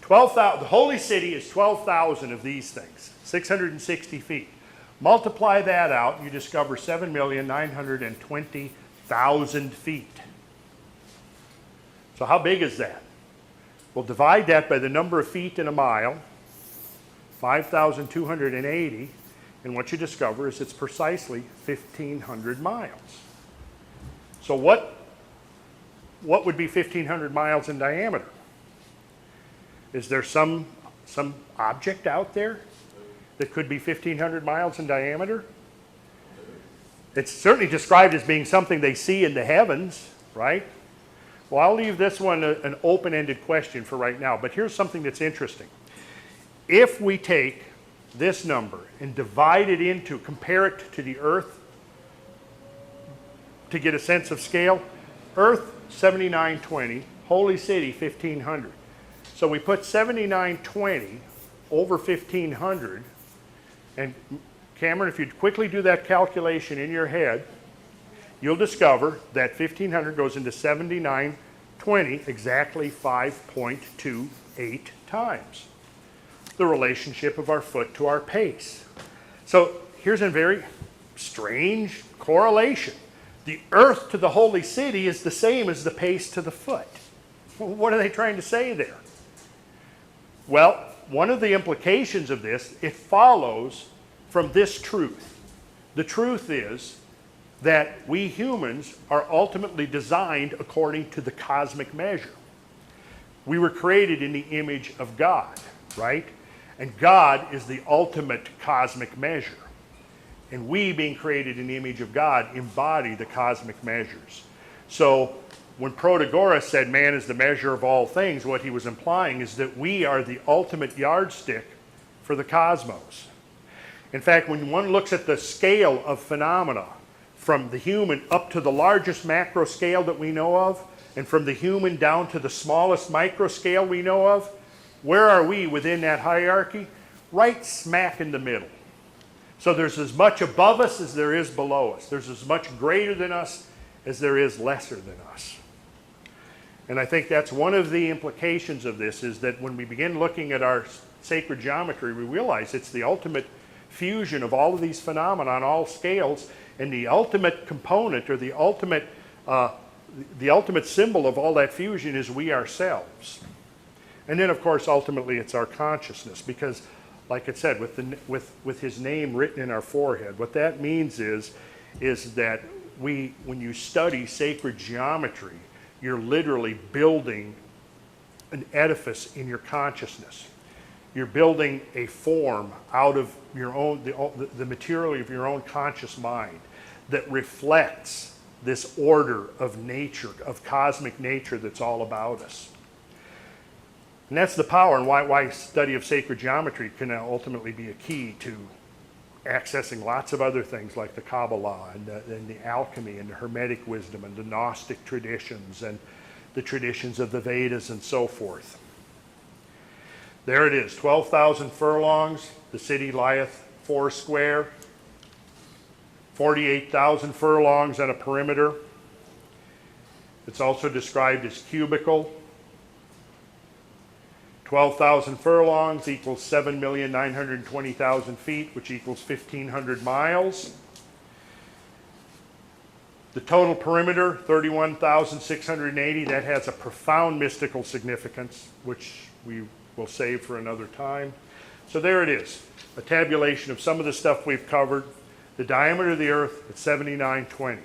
A: the holy city is 12,000 of these things, 660 feet. Multiply that out, and you discover 7,920,000 feet. So how big is that? Well, divide that by the number of feet in a mile, 5,280, and what you discover is it's precisely 1,500 miles. So what would be 1,500 miles in diameter? Is there some object out there that could be 1,500 miles in diameter? It's certainly described as being something they see in the heavens, right? Well, I'll leave this one an open-ended question for right now, but here's something that's interesting. If we take this number and divide it into, compare it to the Earth to get a sense of scale, Earth 7,920, Holy City 1,500. So we put 7,920 over 1,500, and Cameron, if you quickly do that calculation in your head, you'll discover that 1,500 goes into 7,920, exactly 5.28 times the relationship of our foot to our pace. So here's a very strange correlation. The earth to the holy city is the same as the pace to the foot. What are they trying to say there? Well, one of the implications of this, it follows from this truth. The truth is that we humans are ultimately designed according to the cosmic measure. We were created in the image of God, right? And God is the ultimate cosmic measure. And we, being created in the image of God, embody the cosmic measures. So when Protagoras said man is the measure of all things, what he was implying is that we are the ultimate yardstick for the cosmos. In fact, when one looks at the scale of phenomena, from the human up to the largest macro scale that we know of, and from the human down to the smallest micro scale we know of, where are we within that hierarchy? Right smack in the middle. So there's as much above us as there is below us. There's as much greater than us as there is lesser than us. And I think that's one of the implications of this, is that when we begin looking at our sacred geometry, we realize it's the ultimate fusion of all of these phenomena on all scales, and the ultimate component, or the ultimate symbol of all that fusion, is we ourselves. And then, of course, ultimately, it's our consciousness, because, like I said, with his name written in our forehead, what that means is that when you study sacred geometry, you're literally building an edifice in your consciousness. You're building a form out of your own, the material of your own conscious mind that reflects this order of nature, of cosmic nature that's all about us. And that's the power, and why study of sacred geometry can ultimately be a key to accessing lots of other things like the Kabbalah and the alchemy and the Hermetic wisdom and the Gnostic traditions and the traditions of the Vedas and so forth. There it is, 12,000 furlongs, the city lieth foursquare, 48,000 furlongs on a perimeter. It's also described as cubical. 12,000 furlongs equals 7,920,000 feet, which equals 1,500 miles. The total perimeter, 31,680, that has a profound mystical significance, which we will save for another time. So there it is, a tabulation of some of the stuff we've covered. The diameter of the earth at 7920.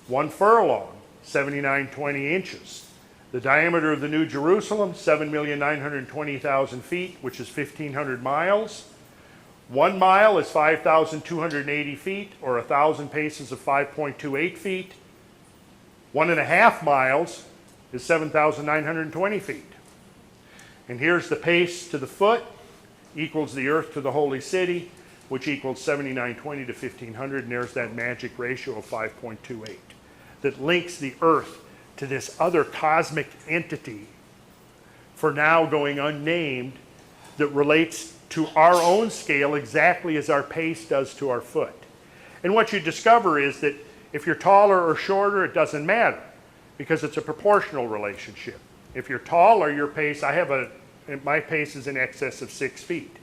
A: 1 furlong, 7920 inches. The diameter of the New Jerusalem, 7,920,000 feet, which is 1,500 miles. 1 mile is 5,280 feet, or 1,000 paces of 5.28 feet. 1.5 miles is 7,920 feet. And here's the pace to the foot, equals the earth to the holy city, which equals 7,920 to 1,500, and there's that magic ratio of 5.28 that links the earth to this other cosmic entity, for now going unnamed, that relates to our own scale exactly as our pace does to our foot. And what you discover is that if you're taller or shorter, it doesn't matter, because it's a proportional relationship. If you're taller, your pace, my pace is in excess of 6 feet.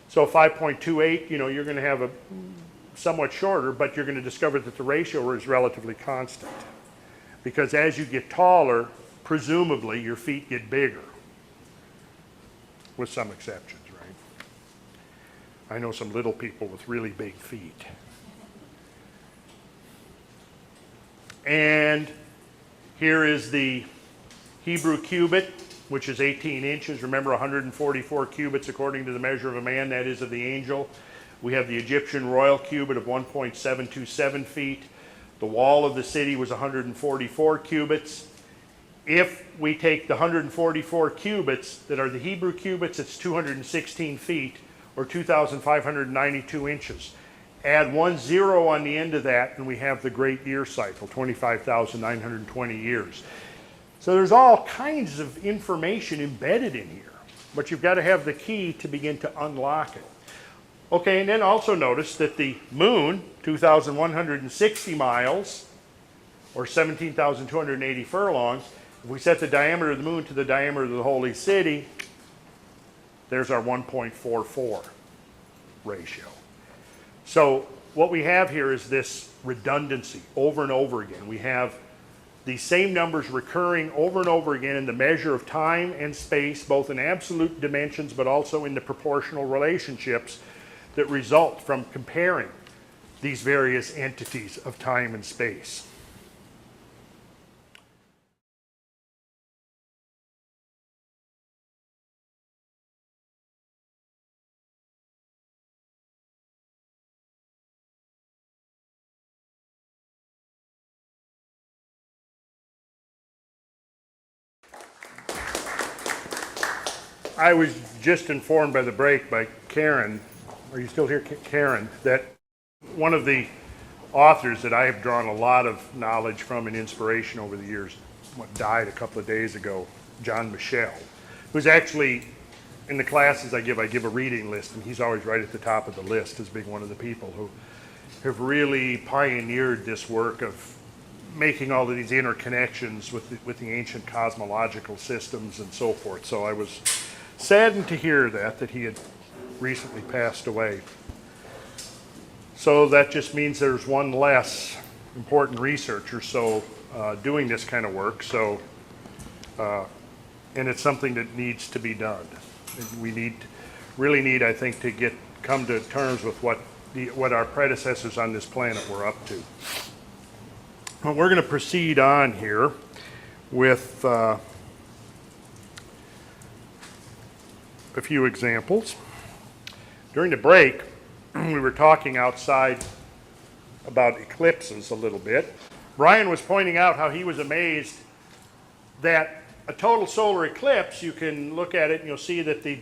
A: So 5.28, you're going to have a somewhat shorter, but you're going to discover that the ratio is relatively constant. Because as you get taller, presumably your feet get bigger, with some exceptions, right? I know some little people with really big feet. And here is the Hebrew cubit, which is 18 inches. Remember, 144 cubits according to the measure of a man, that is of the angel. We have the Egyptian royal cubit of 1.727 feet. The wall of the city was 144 cubits. If we take the 144 cubits that are the Hebrew cubits, it's 216 feet, or 2,592 inches. Add 1 0 on the end of that, and we have the great year cycle, 25,920 years. So there's all kinds of information embedded in here, but you've got to have the key to begin to unlock it. Okay, and then also notice that the moon, 2,160 miles, or 17,280 furlongs, if we set the diameter of the moon to the diameter of the holy city, there's our 1.44 ratio. So what we have here is this redundancy over and over again. We have these same numbers recurring over and over again in the measure of time and space, both in absolute dimensions but also in the proportional relationships that result from comparing these various entities of time and space. I was just informed by the break by Karen, are you still here, Karen, that one of the authors that I have drawn a lot of knowledge from and inspiration over the years, died a couple of days ago, John Michel, who's actually, in the classes I give a reading list, and he's always right at the top of the list as being one of the people who have really pioneered this work of making all of these interconnections with the ancient cosmological systems and so forth. So I was saddened to hear that he had recently passed away. So that just means there's one less important researcher doing this kind of work. So and it's something that needs to be done. We really need, I think, to come to terms with what our predecessors on this planet were up to. Well, we're going to proceed on here with a few examples. During the break, we were talking outside about eclipses a little bit. Brian was pointing out how he was amazed that a total solar eclipse, you can look at it and you'll see that the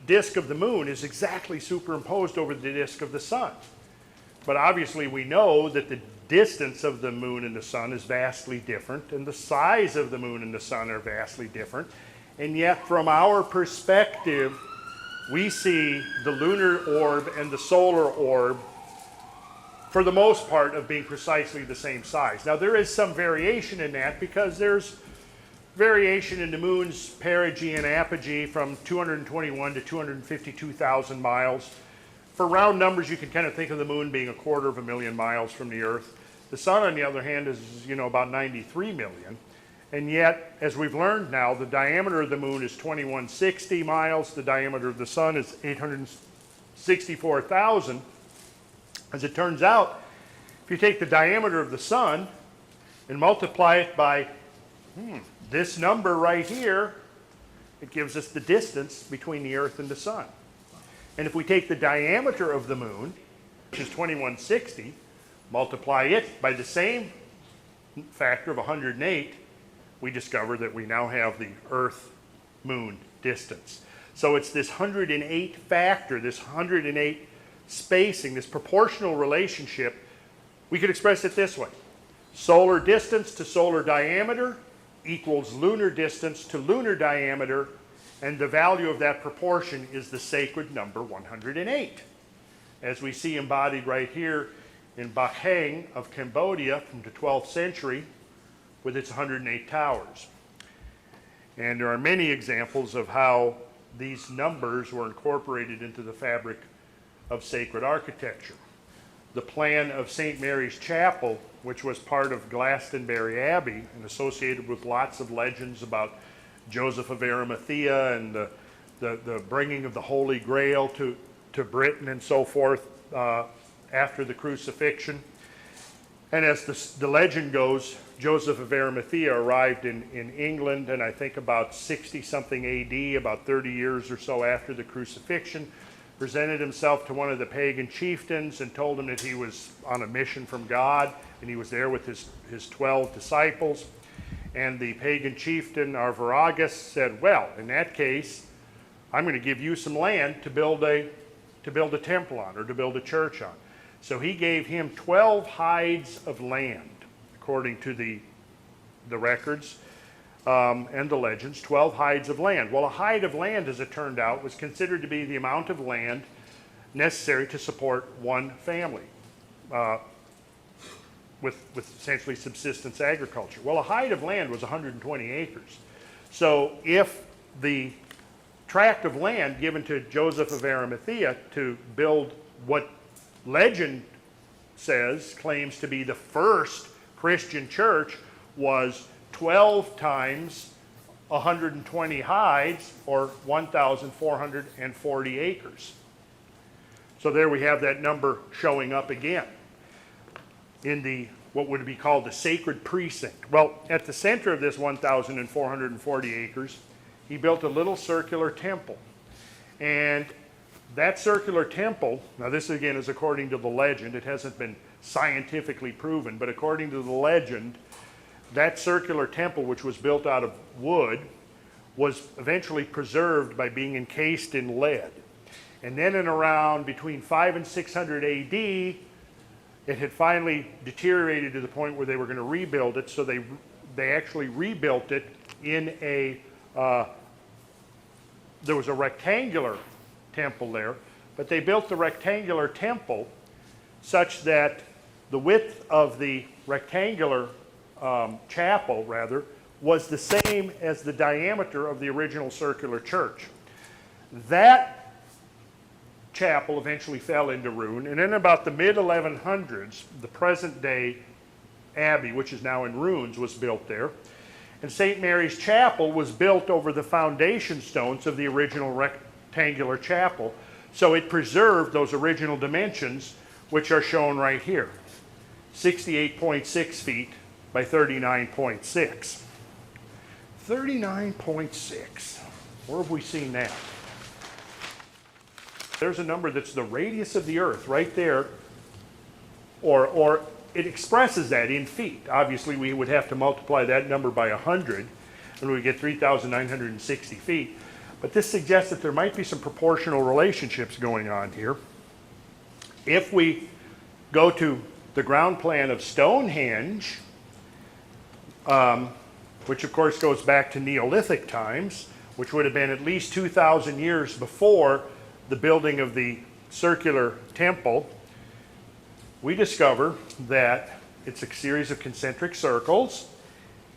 A: disk of the moon is exactly superimposed over the disk of the sun. But obviously we know that the distance of the moon and the sun is vastly different, and the size of the moon and the sun are vastly different. And yet from our perspective, we see the lunar orb and the solar orb, for the most part, of being precisely the same size. Now there is some variation in that because there's variation in the moon's perigee and apogee from 221 to 252,000 miles. For round numbers, you can kind of think of the moon being 250,000 miles from the Earth. The sun, on the other hand, is about 93 million. And yet, as we've learned now, the diameter of the moon is 2160 miles. The diameter of the sun is 864,000. As it turns out, if you take the diameter of the sun and multiply it by this number right here, it gives us the distance between the Earth and the sun. And if we take the diameter of the moon, which is 2160, multiply it by the same factor of 108, we discover that we now have the Earth-Moon distance. So it's this 108 factor, this 108 spacing, this proportional relationship. We could express it this way. Solar distance to solar diameter equals lunar distance to lunar diameter, and the value of that proportion is the sacred number 108, as we see embodied right here in Bach Hang of Cambodia from the 12th century with its 108 towers. And there are many examples of how these numbers were incorporated into the fabric of sacred architecture. The plan of St. Mary's Chapel, which was part of Glastonbury Abbey and associated with lots of legends about Joseph of Arimathea and the bringing of the Holy Grail to Britain and so forth after the crucifixion. And as the legend goes, Joseph of Arimathea arrived in England, and I think about 60-something AD, about 30 years or so after the crucifixion, presented himself to one of the pagan chieftains and told him that he was on a mission from God, and he was there with his 12 disciples. And the pagan chieftain, Arviragus, said, well, in that case, I'm going to give you some land to build a temple on, or to build a church on. So he gave him 12 hides of land, according to the records and the legends, 12 hides of land. Well, a hide of land, as it turned out, was considered to be the amount of land necessary to support one family with essentially subsistence agriculture. Well, a hide of land was 120 acres. So if the tract of land given to Joseph of Arimathea to build what legend says claims to be the first Christian church was 12 times 120 hides, or 1,440 acres. So there we have that number showing up again in what would be called the sacred precinct. Well, at the center of this 1,440 acres, he built a little circular temple. And that circular temple, now this again is according to the legend, it hasn't been scientifically proven, but according to the legend, that circular temple, which was built out of wood, was eventually preserved by being encased in lead. And then in around between 500 and 600 AD, it had finally deteriorated to the point where they were going to rebuild it, so they actually rebuilt it in there was a rectangular temple there, but they built the rectangular temple such that the width of the rectangular chapel, rather, was the same as the diameter of the original circular church. That chapel eventually fell into ruin, and in about the mid-1100s, the present-day abbey, which is now in ruins, was built there. And St. Mary's Chapel was built over the foundation stones of the original rectangular chapel, so it preserved those original dimensions, which are shown right here. 68.6 feet by 39.6. 39.6. Where have we seen that? There's a number that's the radius of the Earth right there, or it expresses that in feet. Obviously, we would have to multiply that number by 100, and we get 3,960 feet. But this suggests that there might be some proportional relationships going on here. If we go to the ground plan of Stonehenge, which of course goes back to Neolithic times, which would have been at least 2,000 years before the building of the circular temple, we discover that it's a series of concentric circles.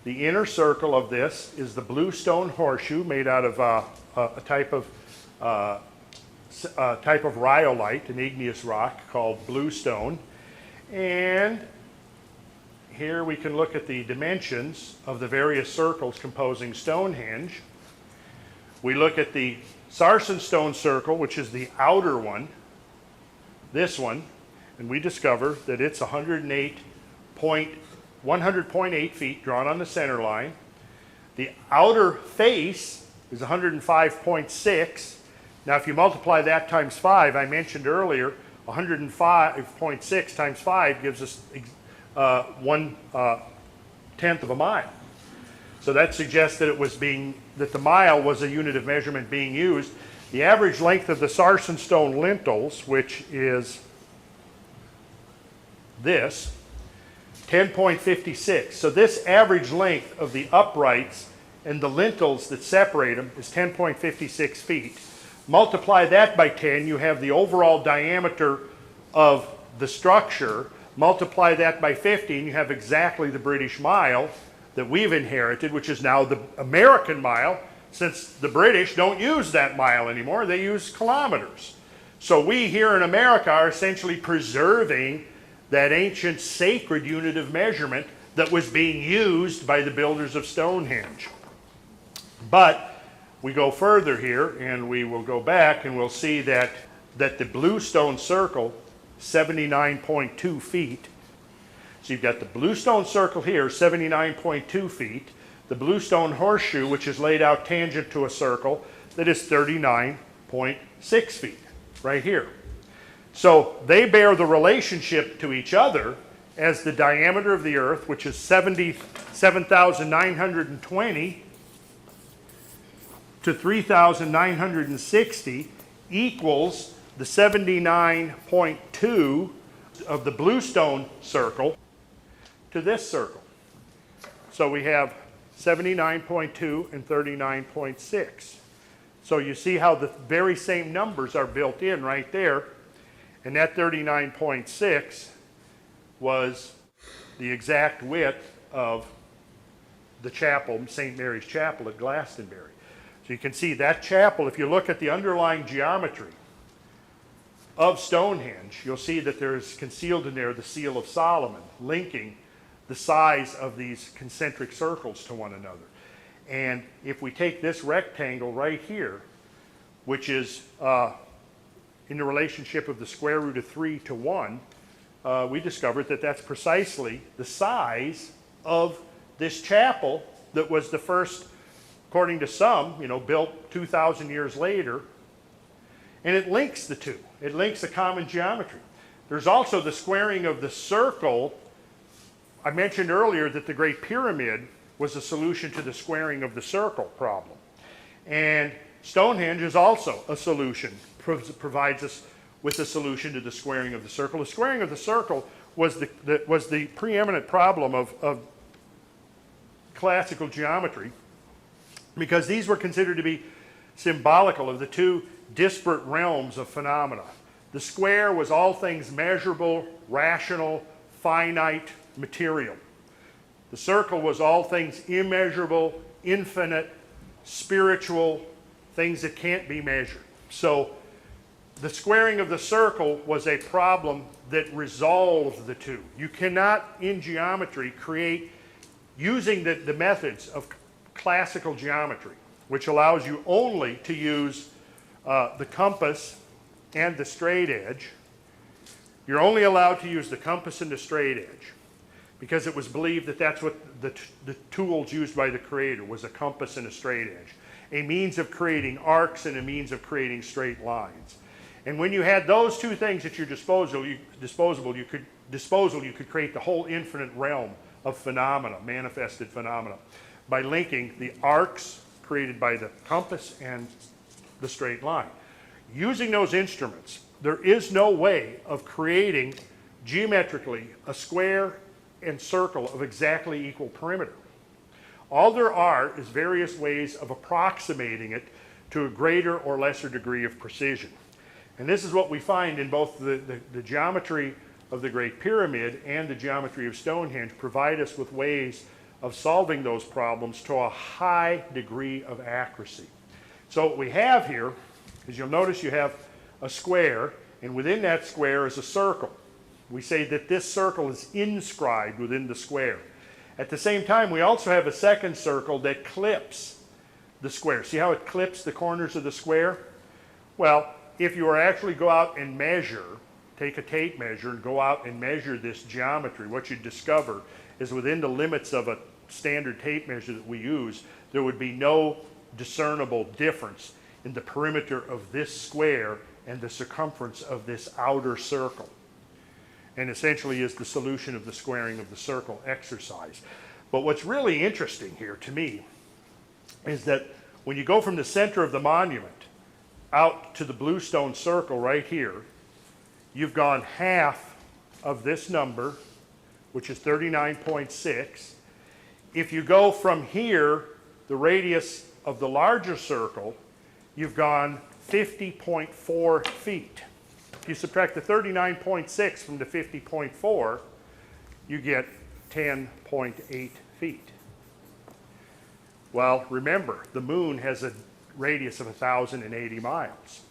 A: The inner circle of this is the bluestone horseshoe made out of a type of rhyolite, an igneous rock called bluestone. And here we can look at the dimensions of the various circles composing Stonehenge. We look at the Sarsen stone circle, which is the outer one, this one, and we discover that it's 100.8 feet drawn on the center line. The outer face is 105.6. Now if you multiply that times 5, I mentioned earlier, 105.6 times 5 gives us 1/10 of a mile. So that suggests that that the mile was a unit of measurement being used. The average length of the Sarsen stone lintels, which is this, 10.56. So this average length of the uprights and the lintels that separate them is 10.56 feet. Multiply that by 10, you have the overall diameter of the structure. Multiply that by 50, and you have exactly the British mile that we've inherited, which is now the American mile, since the British don't use that mile anymore, they use kilometers. So we here in America are essentially preserving that ancient sacred unit of measurement that was being used by the builders of Stonehenge. But we go further here, and we will go back, and we'll see that the bluestone circle, 79.2 feet. So you've got the bluestone circle here, 79.2 feet. The bluestone horseshoe, which is laid out tangent to a circle, that is 39.6 feet, right here. So they bear the relationship to each other as the diameter of the Earth, which is 7,920 to 3,960, equals the 79.2 of the bluestone circle to this circle. So we have 79.2 and 39.6. So you see how the very same numbers are built in right there. And that 39.6 was the exact width of the chapel, St. Mary's Chapel at Glastonbury. So you can see that chapel, if you look at the underlying geometry of Stonehenge, you'll see that there's concealed in there the Seal of Solomon, linking the size of these concentric circles to one another. And if we take this rectangle right here, which is in the relationship of the square root of 3 to 1, we discovered that that's precisely the size of this chapel that was the first, according to some, built 2,000 years later. And it links the two. It links a common geometry. There's also the squaring of the circle. I mentioned earlier that the Great Pyramid was a solution to the squaring of the circle problem. And Stonehenge is also a solution, provides us with a solution to the squaring of the circle. The squaring of the circle was the preeminent problem of classical geometry, because these were considered to be symbolical of the two disparate realms of phenomena. The square was all things measurable, rational, finite, material. The circle was all things immeasurable, infinite, spiritual, things that can't be measured. So the squaring of the circle was a problem that resolved the two. You cannot, in geometry, create using the methods of classical geometry, which allows you only to use the compass and the straight edge. You're only allowed to use the compass and the straight edge because it was believed that that's what the tools used by the creator was, a compass and a straight edge, a means of creating arcs and a means of creating straight lines. And when you had those two things at your disposal, you could create the whole infinite realm of phenomena, manifested phenomena, by linking the arcs created by the compass and the straight line. Using those instruments, there is no way of creating geometrically a square and circle of exactly equal perimeter. All there are is various ways of approximating it to a greater or lesser degree of precision. And this is what we find in both the geometry of the Great Pyramid and the geometry of Stonehenge provide us with ways of solving those problems to a high degree of accuracy. So what we have here is, you'll notice you have a square, and within that square is a circle. We say that this circle is inscribed within the square. At the same time, we also have a second circle that clips the square. See how it clips the corners of the square? Well, if you were actually go out and measure, take a tape measure and go out and measure this geometry, what you'd discover is within the limits of a standard tape measure that we use, there would be no discernible difference in the perimeter of this square and the circumference of this outer circle. And essentially is the solution of the squaring of the circle exercise. But what's really interesting here to me is that when you go from the center of the monument out to the bluestone circle right here, you've gone half of this number, which is 39.6. If you go from here, the radius of the larger circle, you've gone 50.4 feet. If you subtract the 39.6 from the 50.4, you get 10.8 feet. Well, remember, the moon has a radius of 1,080 miles.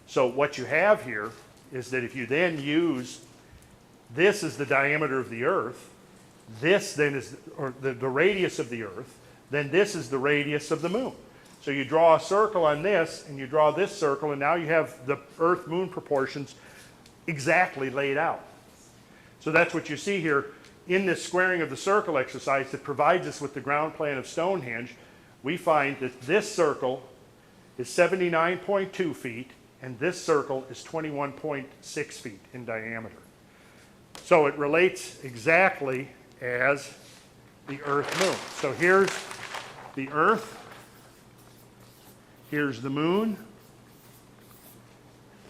A: So what you have here is that if you then use this as the diameter of the Earth, this then is the radius of the Earth, then this is the radius of the moon. So you draw a circle on this, and you draw this circle, and now you have the Earth-Moon proportions exactly laid out. So that's what you see here in this squaring of the circle exercise that provides us with the ground plan of Stonehenge. We find that this circle is 79.2 feet, and this circle is 21.6 feet in diameter. So it relates exactly as the Earth-Moon. So here's the Earth, here's the Moon,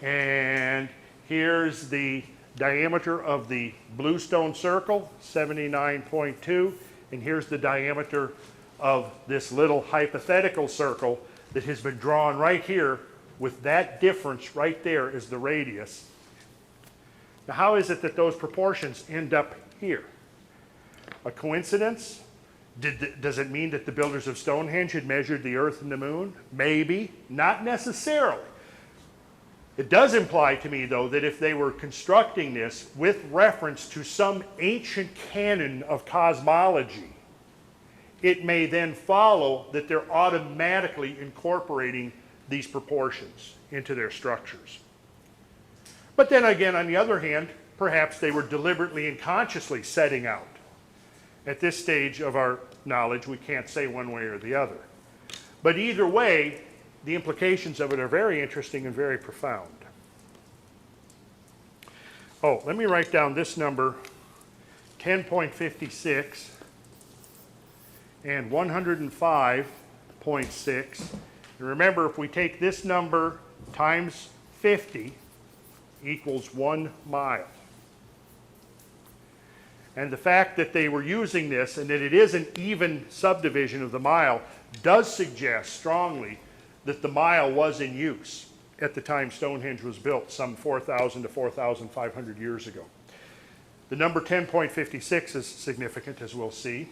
A: and here's the diameter of the bluestone circle, 79.2, and here's the diameter of this little hypothetical circle that has been drawn right here with that difference right there as the radius. Now, how is it that those proportions end up here? A coincidence? Does it mean that the builders of Stonehenge had measured the Earth and the Moon? Maybe, not necessarily. It does imply to me, though, that if they were constructing this with reference to some ancient canon of cosmology, it may then follow that they're automatically incorporating these proportions into their structures. But then again, on the other hand, perhaps they were deliberately and consciously setting out. At this stage of our knowledge, we can't say one way or the other. But either way, the implications of it are very interesting and very profound. Oh, let me write down this number, 10.56 and 105.6. And remember, if we take this number times 50 equals 1 mile. And the fact that they were using this and that it is an even subdivision of the mile does suggest strongly that the mile was in use at the time Stonehenge was built, some 4,000 to 4,500 years ago. The number 10.56 is significant, as we'll see.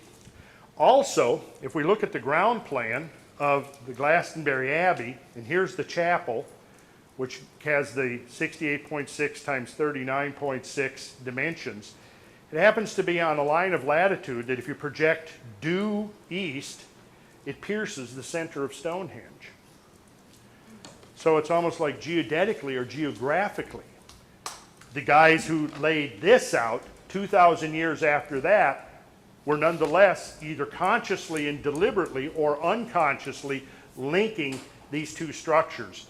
A: Also, if we look at the ground plan of the Glastonbury Abbey, and here's the chapel, which has the 68.6 times 39.6 dimensions, It happens to be on a line of latitude that if you project due east, it pierces the center of Stonehenge. So it's almost like geodetically or geographically. The guys who laid this out 2,000 years after that were nonetheless either consciously and deliberately or unconsciously linking these two structures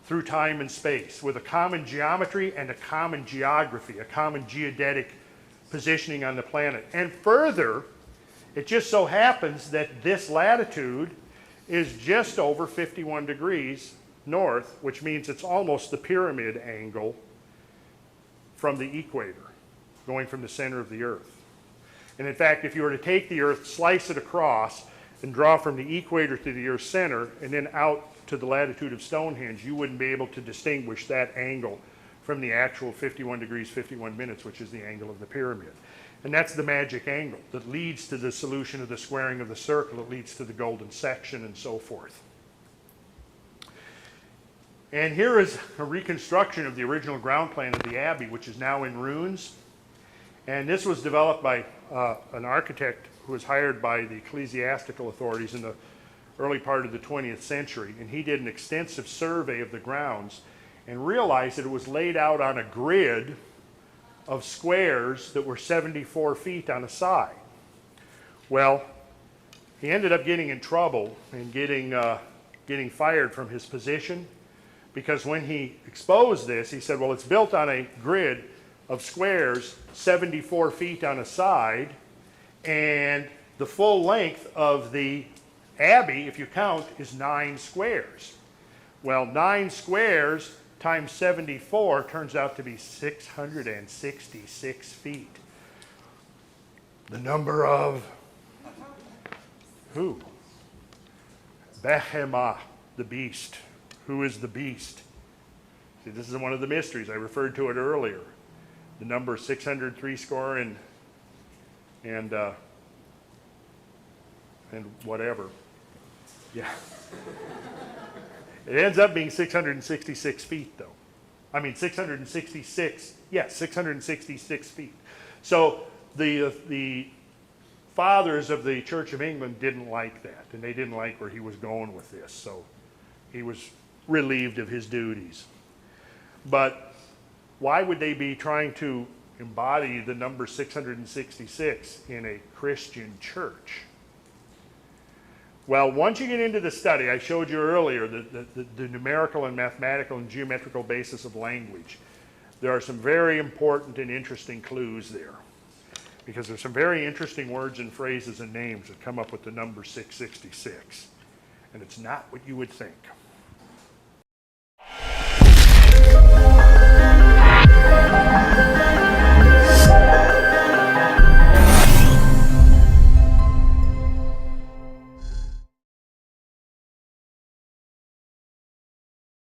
A: through time and space with a common geometry and a common geography, a common geodetic positioning on the planet. And further, it just so happens that this latitude is just over 51 degrees north, which means it's almost the pyramid angle from the equator, going from the center of the Earth. And in fact, if you were to take the Earth, slice it across, and draw from the equator to the Earth's center, and then out to the latitude of Stonehenge, you wouldn't be able to distinguish that angle from the actual 51 degrees, 51 minutes, which is the angle of the pyramid. And that's the magic angle that leads to the solution of the squaring of the circle. It leads to the golden section and so forth. And here is a reconstruction of the original ground plan of the Abbey, which is now in ruins. And this was developed by an architect who was hired by the ecclesiastical authorities in the early part of the 20th century. And he did an extensive survey of the grounds and realized that it was laid out on a grid of squares that were 74 feet on a side. Well, he ended up getting in trouble and getting fired from his position, because when he exposed this, he said, well, it's built on a grid of squares 74 feet on a side, and the full length of the Abbey, if you count, is 9 squares. Well, 9 squares times 74 turns out to be 666 feet. The number of who? Behemoth, the beast. Who is the beast? See, this is one of the mysteries. I referred to it earlier. The number 603 score and whatever. Yeah. It ends up being 666 feet, though. I mean, 666, yes, 666 feet. So the fathers of the Church of England didn't like that, and they didn't like where he was going with this. So he was relieved of his duties. But why would they be trying to embody the number 666 in a Christian church? Well, once you get into the study, I showed you earlier the numerical and mathematical and geometrical basis of language. There are some very important and interesting clues there, because there's some very interesting words and phrases and names that come up with the number 666. And it's not what you would think.